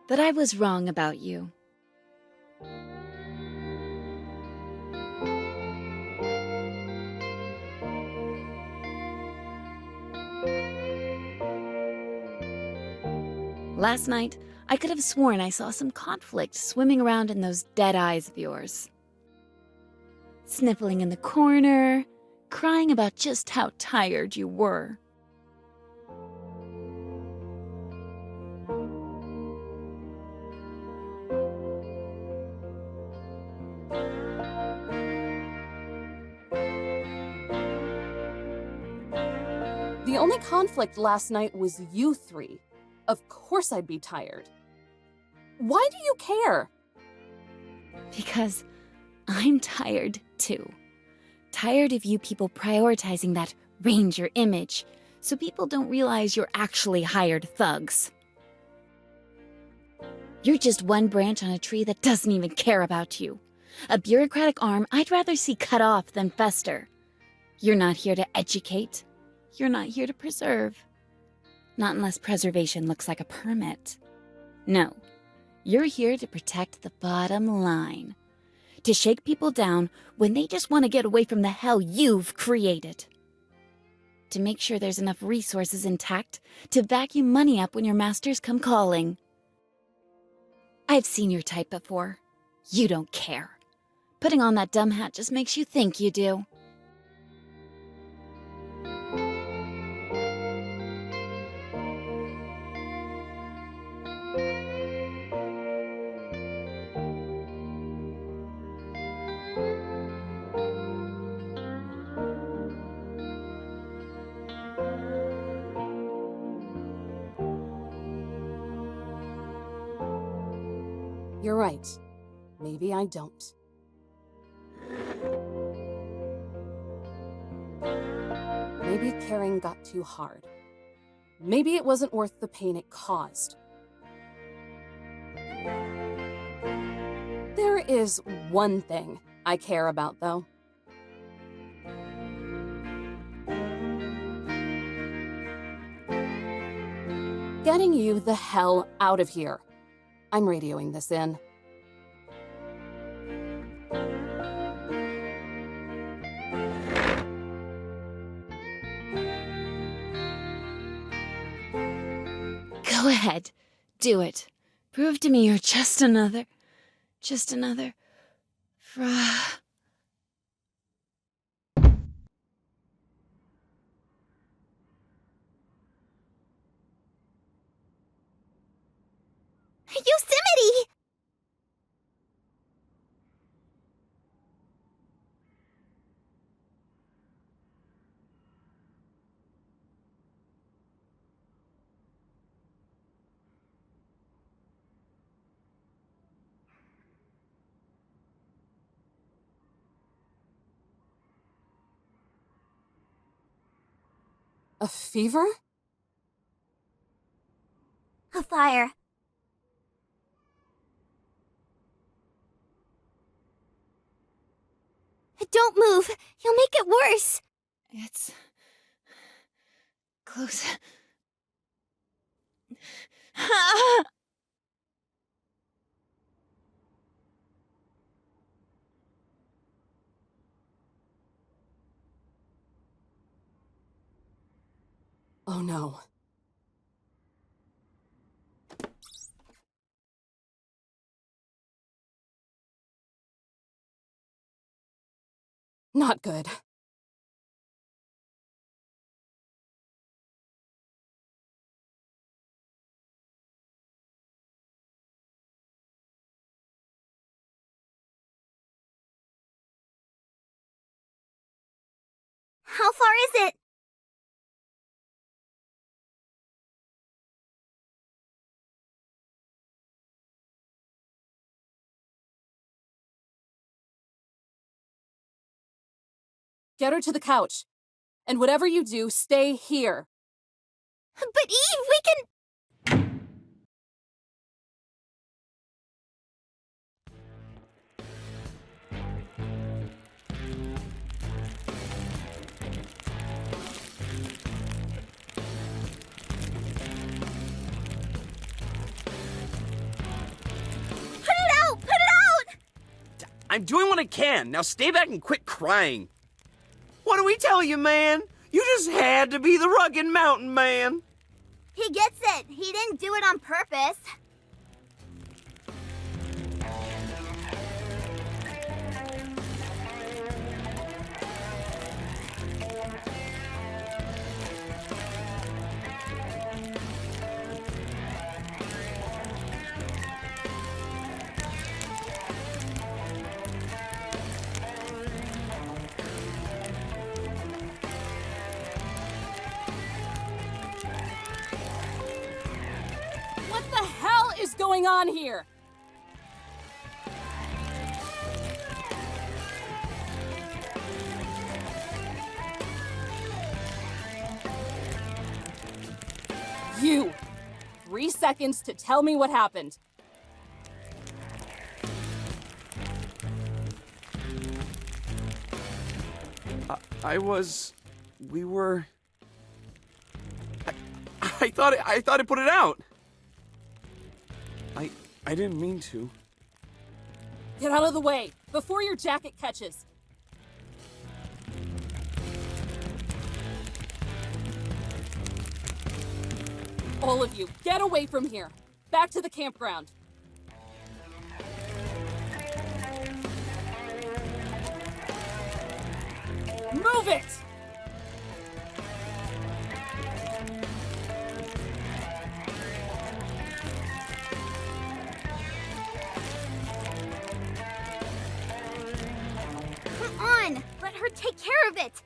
That I was wrong about you. Last night, I could have sworn I saw some conflict swimming around in those dead eyes of yours. Sniffling in the corner, crying about just how tired you were. The only conflict last night was you three. Of course I'd be tired. Why do you care? Because I'm tired too. Tired of you people prioritizing that ranger image, so people don't realize you're actually hired thugs. You're just one branch on a tree that doesn't even care about you. A bureaucratic arm I'd rather see cut off than fester. You're not here to educate. You're not here to preserve. Not unless preservation looks like a permit. No, you're here to protect the bottom line. To shake people down when they just want to get away from the hell you've created. To make sure there's enough resources intact to vacuum money up when your masters come calling. I've seen your type before. You don't care. Putting on that dumb hat just makes you think you do. You're right. Maybe I don't. Maybe caring got too hard. Maybe it wasn't worth the pain it caused. There is one thing I care about, though. Getting you the hell out of here. I'm radioing this in. Go ahead. Do it. Prove to me you're just another... Yosemite! A fever? A fire. Don't move. You'll make it worse. It's... close. Oh no. Not good. How far is it? get her to the couch. And whatever you do, stay here. But Eve, we can... Put it out! Put it out! I'm doing what I can. Now stay back and quit crying. What do we tell you, man? You just had to be the rugged mountain man. He gets it. He didn't do it on purpose. What the hell is going on here? You! 3 seconds to tell me what happened. We were... I thought I put it out. I didn't mean to. Get out of the way, before your jacket catches. All of you, get away from here. Back to the campground. Move it! Come on! Let her take care of it!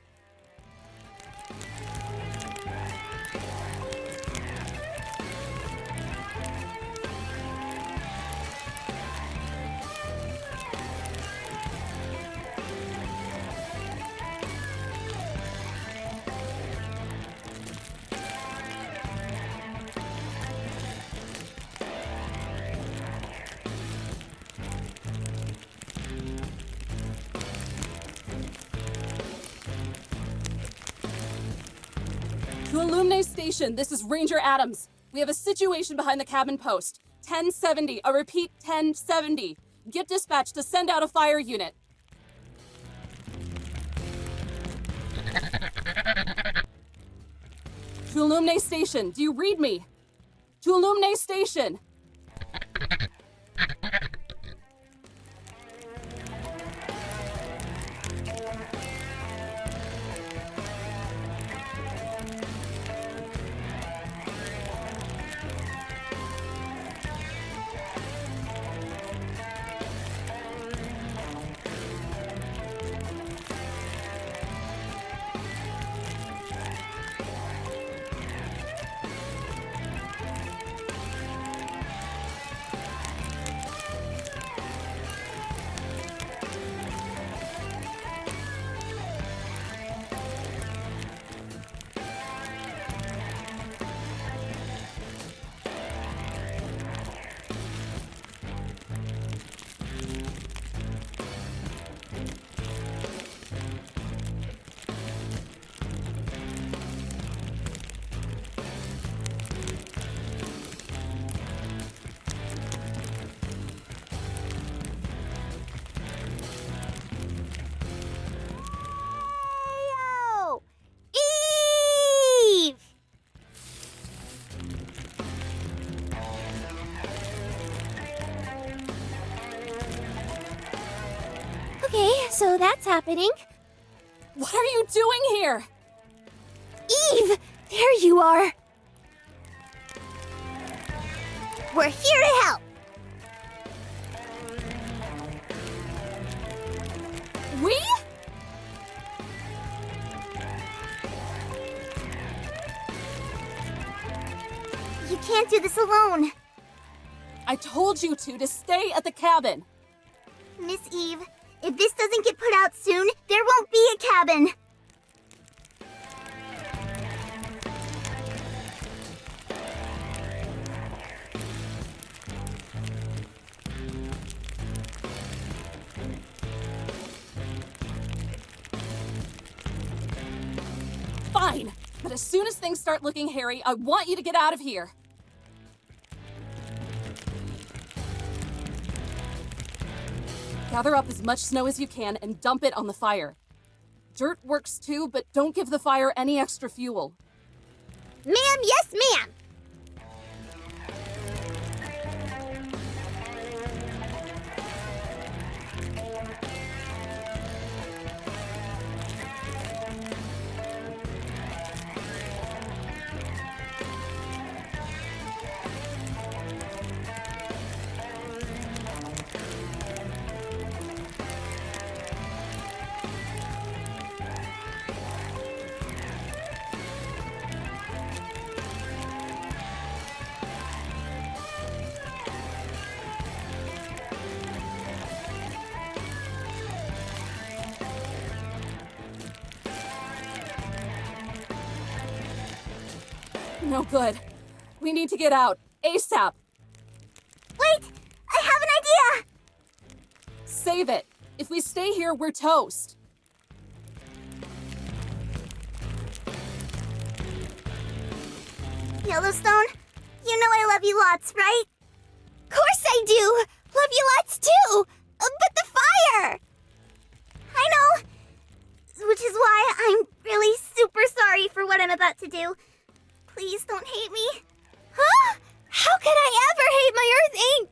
To Illuminae Station, this is Ranger Adams. We have a situation behind the cabin post. 1070, I repeat, 1070. Get dispatched to send out a fire unit. To Illuminae Station, do you read me? To Illuminae Station. Ayo! Eve! Okay, so that's happening. What are you doing here? Eve! There you are! We're here to help! We? You can't do this alone. I told you to stay at the cabin. Miss Eve, if this doesn't get put out soon, there won't be a cabin. soon as things start looking hairy, I want you to get out of here. Gather up as much snow as you can and dump it on the fire. Dirt works too, but don't give the fire any extra fuel. Ma'am, yes, ma'am. No good. We need to get out. ASAP. Wait, I have an idea. Save it. If we stay here, we're toast. Yellowstone, you know I love you lots, right? Course I do. Love you lots too. But the fire. I know. Which is why I'm really super sorry for what I'm about to do. Please don't hate me. Huh? How could I ever hate my Earth Inc?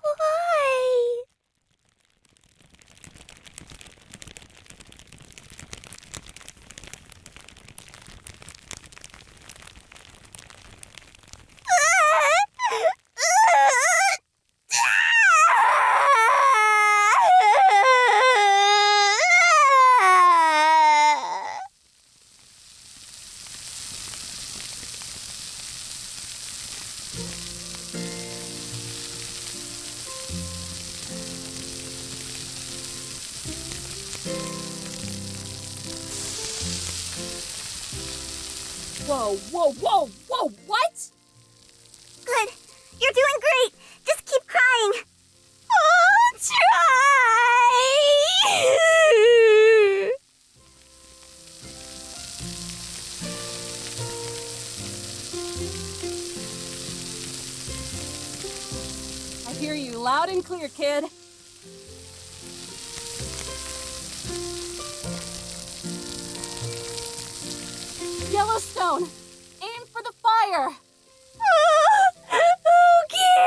Why? Whoa, whoa, whoa, whoa, what? Good. You're doing great. Just keep crying. I'll try. I hear you loud and clear, kid. Yellowstone, aim for the fire. Okay.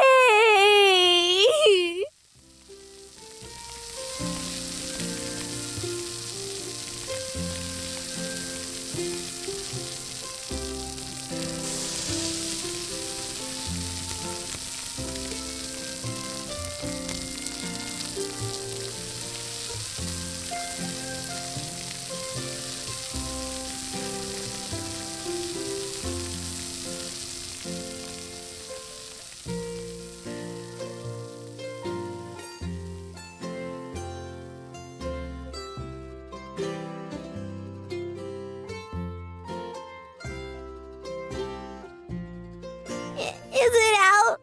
Is it out?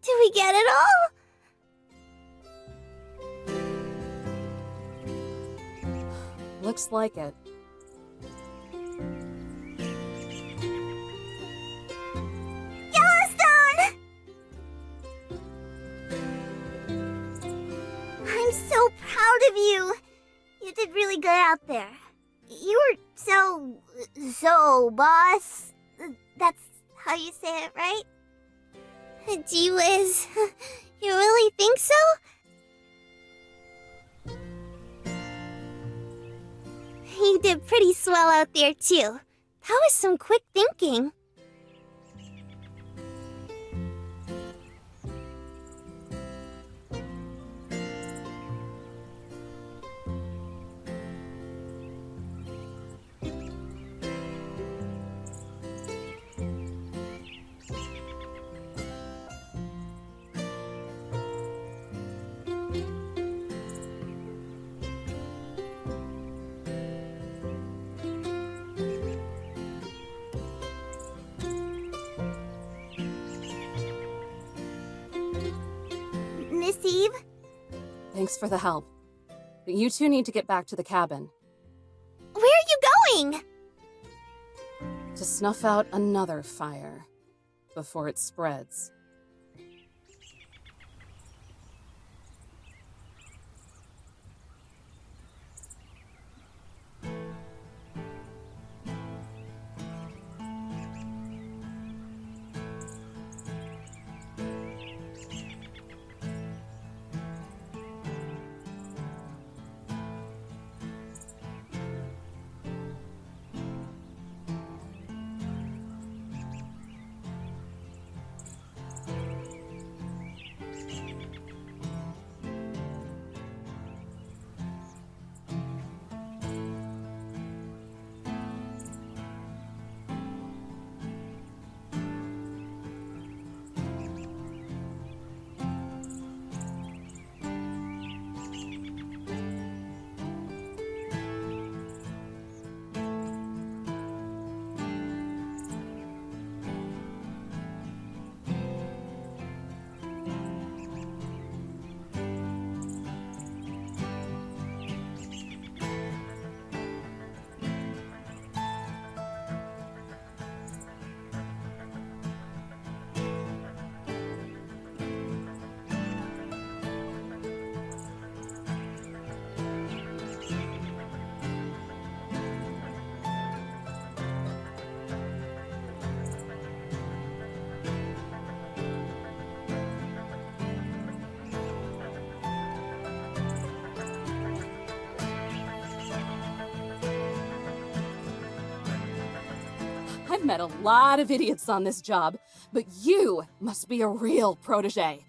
Did we get it all? Looks like it. Yellowstone! I'm so proud of you. You did really good out there. You were so, boss. That's how you say it, right? Gee whiz. You really think so? You did pretty swell out there, too. That was some quick thinking. Thanks for the help. But you two need to get back to the cabin. Where are you going? To snuff out another fire before it spreads. I've met a lot of idiots on this job, but you must be a real protege.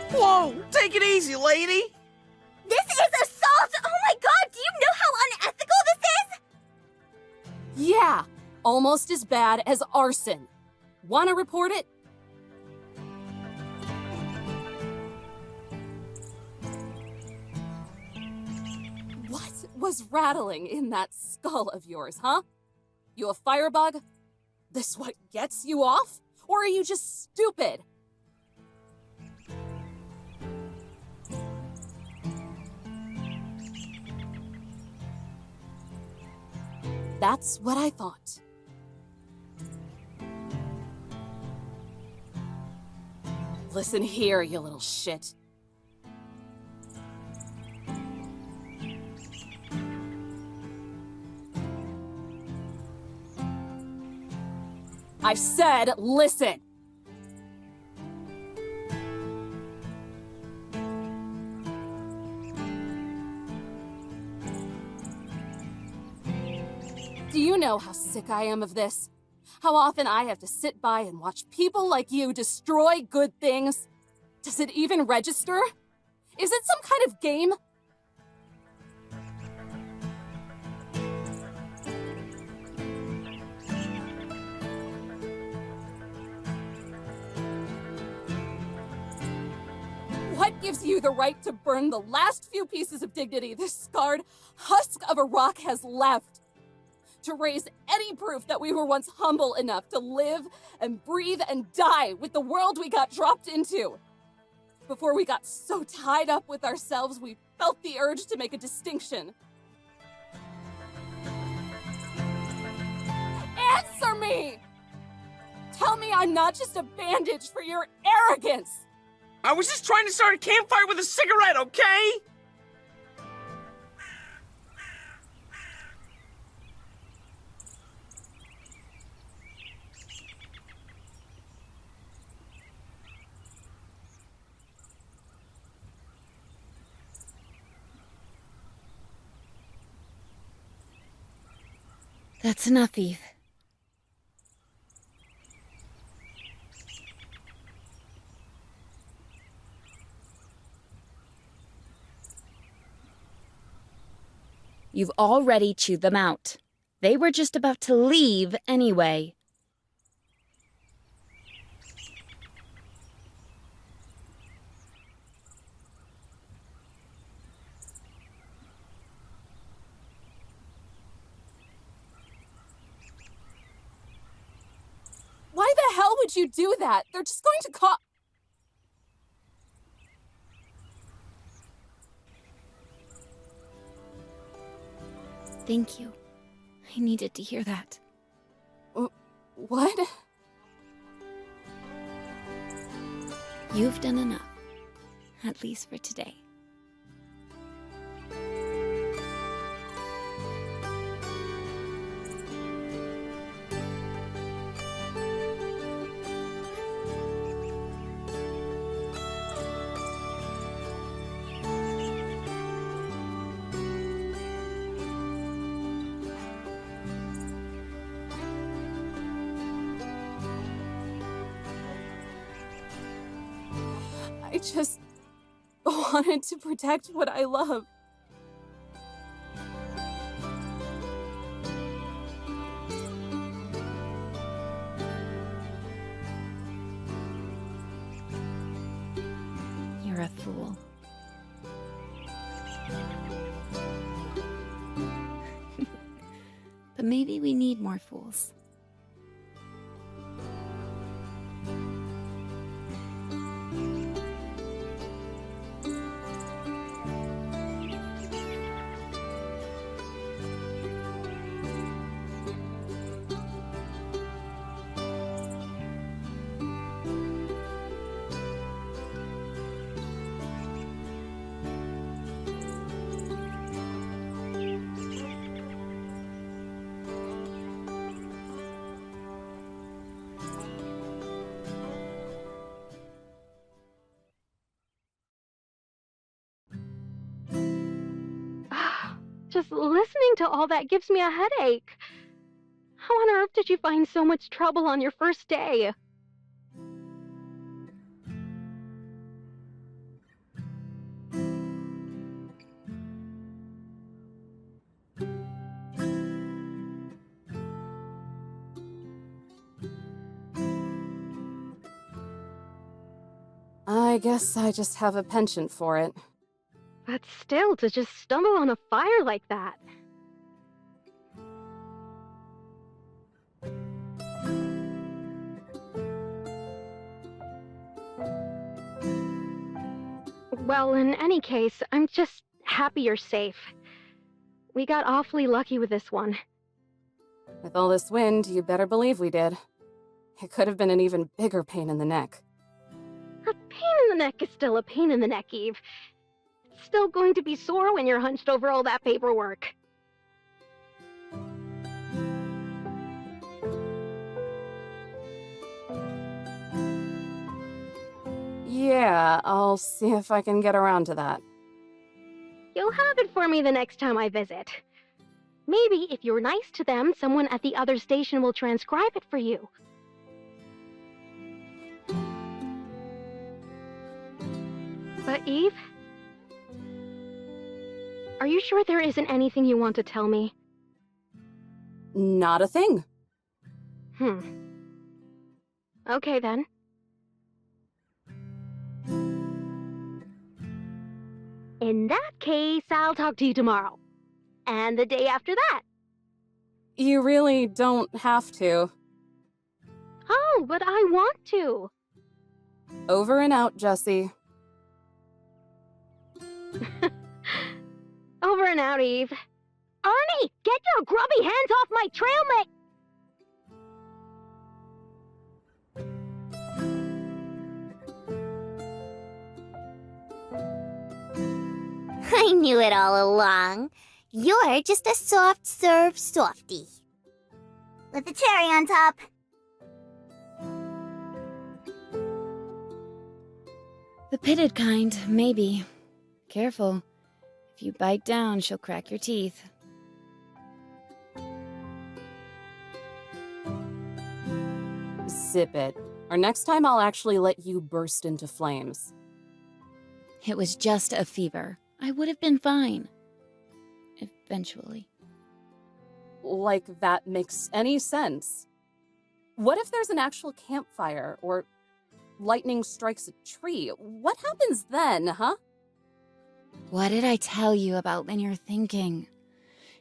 Whoa, take it easy, lady. This is assault! Oh my god, do you know how unethical this is? Yeah, almost as bad as arson. Wanna report it? What was rattling in that skull of yours, huh? You a firebug? This what gets you off? Or are you just stupid? That's what I thought. Listen here, you little shit. I've said, listen! Do you know how sick I am of this? How often I have to sit by and watch people like you destroy good things? Does it even register? Is it some kind of game? What gives you the right to burn the last few pieces of dignity this scarred husk of a rock has left? To raise any proof that we were once humble enough to live and breathe and die with the world we got dropped into? Before we got so tied up with ourselves, we felt the urge to make a distinction. Answer me! Tell me I'm not just a bandage for your arrogance! I was just trying to start a campfire with a cigarette, okay? That's enough, Eve. You've already chewed them out. They were just about to leave anyway. Why the hell would you do that? They're just going to call... Thank you. I needed to hear that. What? You've done enough. At least for today. I just wanted to protect what I love. You're a fool. But maybe we need more fools. Just listening to all that gives me a headache. How on earth did you find so much trouble on your first day? I guess I just have a penchant for it. But still, to just stumble on a fire like that. Well, in any case, I'm just happy you're safe. We got awfully lucky with this one. With all this wind, you better believe we did. It could have been an even bigger pain in the neck. A pain in the neck is still a pain in the neck, Eve. It's still going to be sore when you're hunched over all that paperwork. Yeah, I'll see if I can get around to that. You'll have it for me the next time I visit. Maybe if you're nice to them, someone at the other station will transcribe it for you. But Eve? Are you sure there isn't anything you want to tell me? Not a thing. Okay then. In that case, I'll talk to you tomorrow. And the day after that. You really don't have to. Oh, but I want to. Over and out, Jessie. Over and out, Eve. Arnie, get your grubby hands off my trail mix! I knew it all along. You're just a soft serve softie. With a cherry on top. The pitted kind, maybe. Careful. If you bite down, she'll crack your teeth. Zip it. Or next time I'll actually let you burst into flames. It was just a fever. I would have been fine. Eventually. Like that makes any sense. What if there's an actual campfire, or lightning strikes a tree? What happens then, huh? What did I tell you about linear thinking?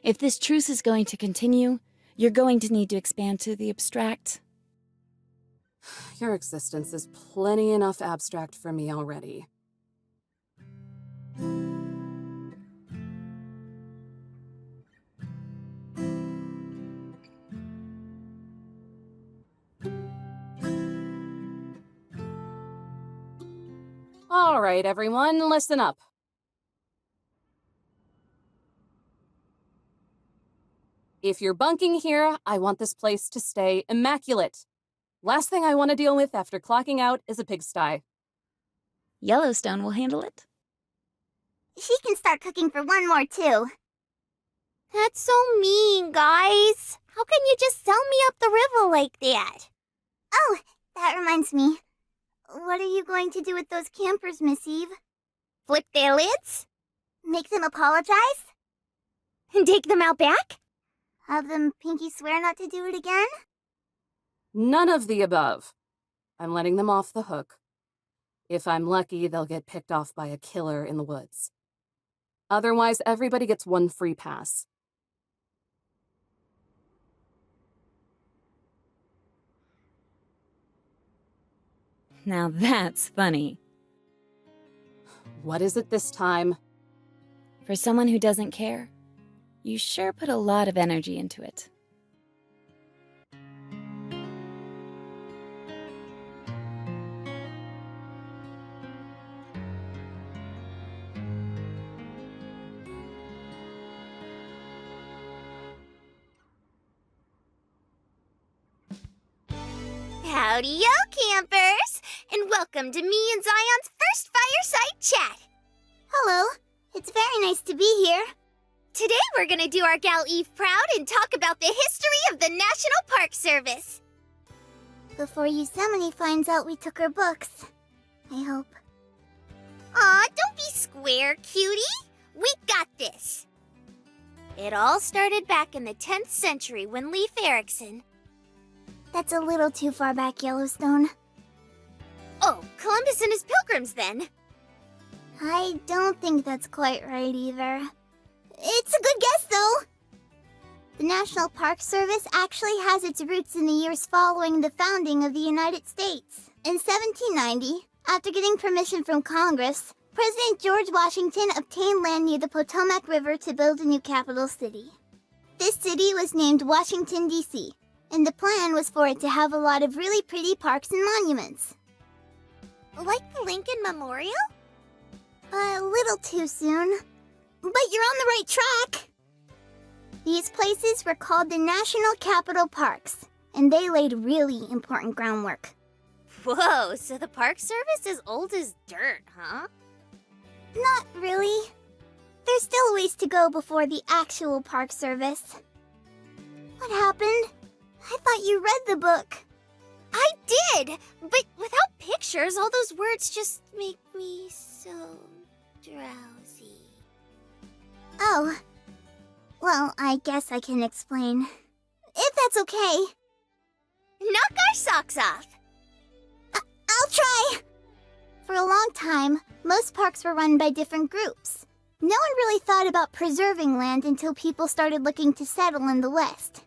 If this truce is going to continue, you're going to need to expand to the abstract. Your existence is plenty enough abstract for me already. All right, everyone, listen up. If you're bunking here, I want this place to stay immaculate. Last thing I want to deal with after clocking out is a pigsty. Yellowstone will handle it. She can start cooking for one more, too. That's so mean, guys. How can you just sell me up the river like that? Oh, that reminds me. What are you going to do with those campers, Miss Eve? Flip their lids? Make them apologize? And take them out back? Have them pinky swear not to do it again? None of the above. I'm letting them off the hook. If I'm lucky, they'll get picked off by a killer in the woods. Otherwise, everybody gets one free pass. Now that's funny. What is it this time? For someone who doesn't care, you sure put a lot of energy into it. Howdy-yo, campers! And welcome to me and Zion's first fireside chat. Hello. It's very nice to be here. Today we're gonna do our gal Eve proud and talk about the history of the National Park Service. Before Yosemite finds out we took her books. I hope. Aw, don't be square, cutie. We got this. It all started back in the 10th century when Leif Erikson... That's a little too far back, Yellowstone. Oh, Columbus and his pilgrims, then. I don't think that's quite right, either. It's a good guess, though. The National Park Service actually has its roots in the years following the founding of the United States. In 1790, after getting permission from Congress, President George Washington obtained land near the Potomac River to build a new capital city. This city was named Washington, D.C., and the plan was for it to have a lot of really pretty parks and monuments. Like the Lincoln Memorial? A little too soon. But you're on the right track. These places were called the National Capital Parks, and they laid really important groundwork. Whoa, so the Park Service is old as dirt, huh? Not really. There's still a ways to go before the actual Park Service. What happened? I thought you read the book. I did, but without pictures, all those words just make me so drowsy. Oh. Well, I guess I can explain. If that's okay. Knock our socks off. I'll try. For a long time, most parks were run by different groups. No one really thought about preserving land until people started looking to settle in the West.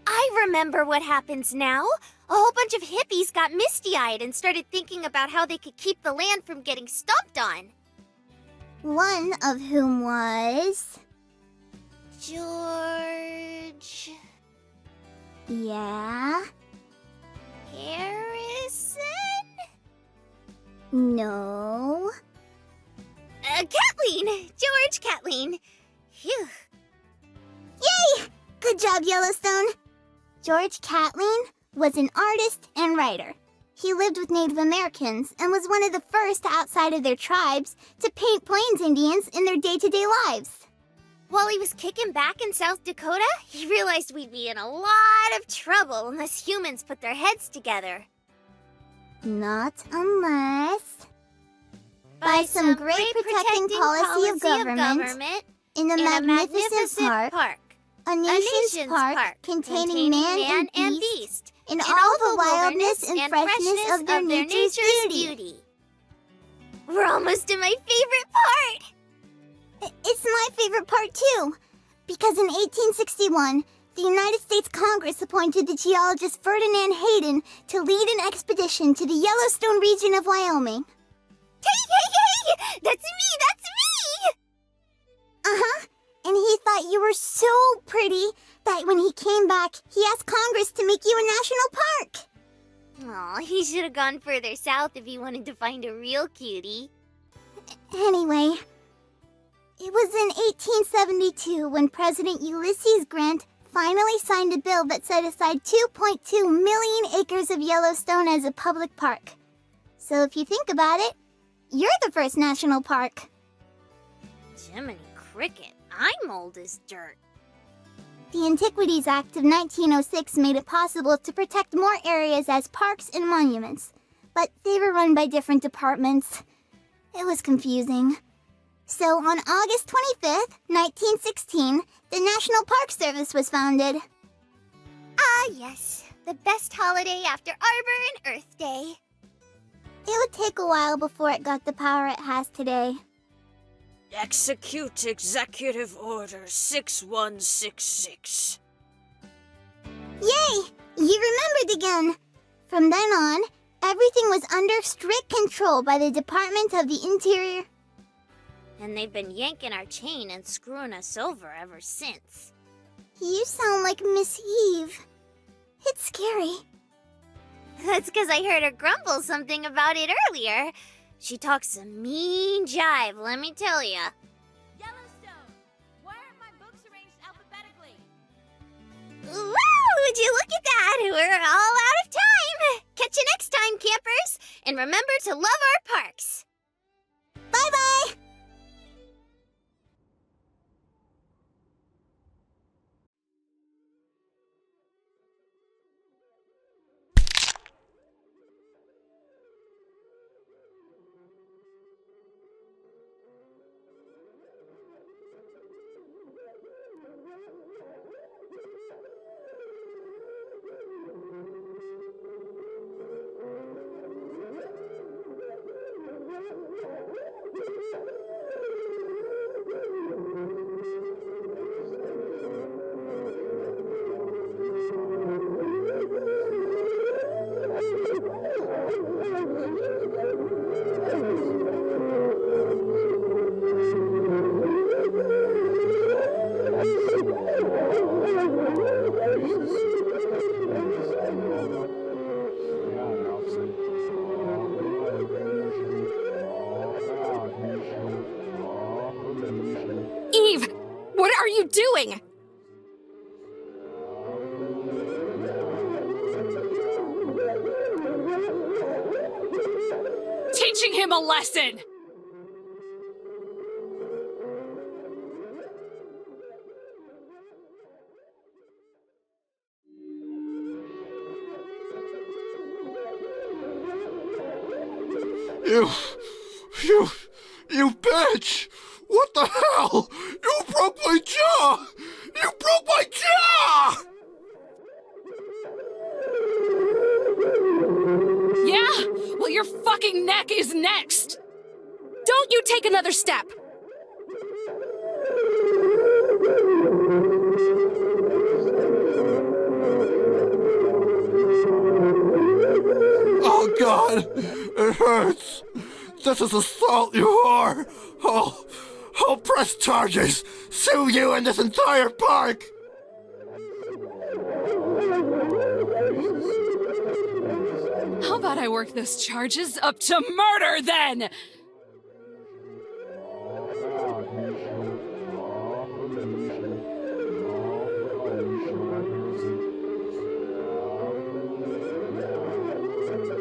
I remember what happens now. A whole bunch of hippies got misty-eyed and started thinking about how they could keep the land from getting stomped on. One of whom was... George... Yeah? Harrison? No. Kathleen! George Kathleen. Phew. Yay! Good job, Yellowstone. George Catlin was an artist and writer. He lived with Native Americans and was one of the first outside of their tribes to paint Plains Indians in their day-to-day lives. While he was kicking back in South Dakota, he realized we'd be in a lot of trouble unless humans put their heads together. Not unless... By some great protecting policy of government in a magnificent park. A nation's park containing man and beast, in all the wildness and freshness of their nature's beauty. We're almost to my favorite part! It's my favorite part too, because in 1861, the United States Congress appointed the geologist Ferdinand Hayden to lead an expedition to the Yellowstone region of Wyoming. Hey! That's me! Uh-huh. And he thought you were so pretty that when he came back, he asked Congress to make you a national park. Aw, he should have gone further south if he wanted to find a real cutie. Anyway, it was in 1872 when President Ulysses Grant finally signed a bill that set aside 2.2 million acres of Yellowstone as a public park. So if you think about it, you're the first national park. Jiminy Cricket, I'm old as dirt. The Antiquities Act of 1906 made it possible to protect more areas as parks and monuments, but they were run by different departments. It was confusing. So on August 25th, 1916, the National Park Service was founded. Ah, yes. The best holiday after Arbor and Earth Day. It would take a while before it got the power it has today. Execute Executive Order 6166. Yay! You remembered again! From then on, everything was under strict control by the Department of the Interior. And they've been yanking our chain and screwing us over ever since. You sound like Miss Eve. It's scary. That's because I heard her grumble something about it earlier. She talks some mean jive, let me tell ya. Yellowstone! Why aren't my books arranged alphabetically? Woo! Would you look at that? We're all out of time! Catch you next time, campers! And remember to love our parks! Bye-bye! Eve! What are you doing? Teaching him a lesson! You bitch! What the hell? You broke my jaw! You broke my jaw! Yeah? Well, your fucking neck is next! Don't you take another step! Oh God! It hurts! This is assault, you whore! I'll press charges! Sue you and this entire park! How about I work those charges up to murder, then?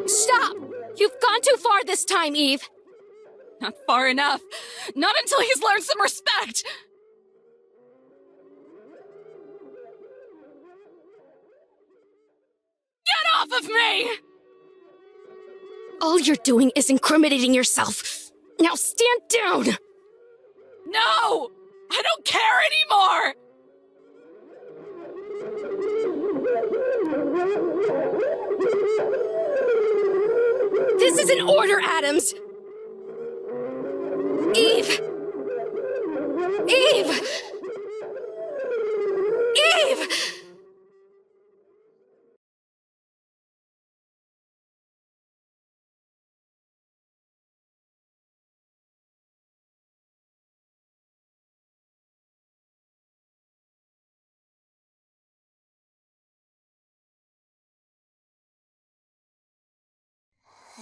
Stop! You've gone too far this time, Eve! Not far enough. Not until he's learned some respect. Get off of me! All you're doing is incriminating yourself. Now stand down! No! I don't care anymore! This is an order, Adams! Eve! Eve! Eve!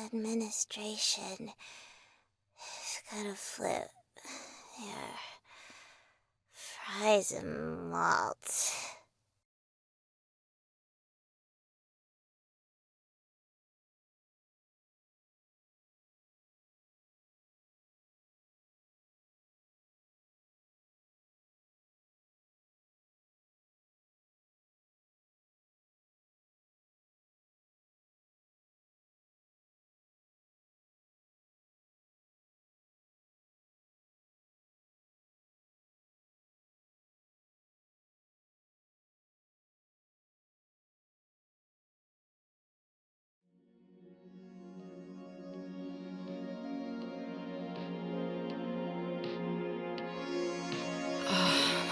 Administration is Gotta flip. Yeah. Fries and malt.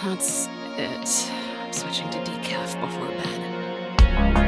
That's it. I'm switching to decaf before bed.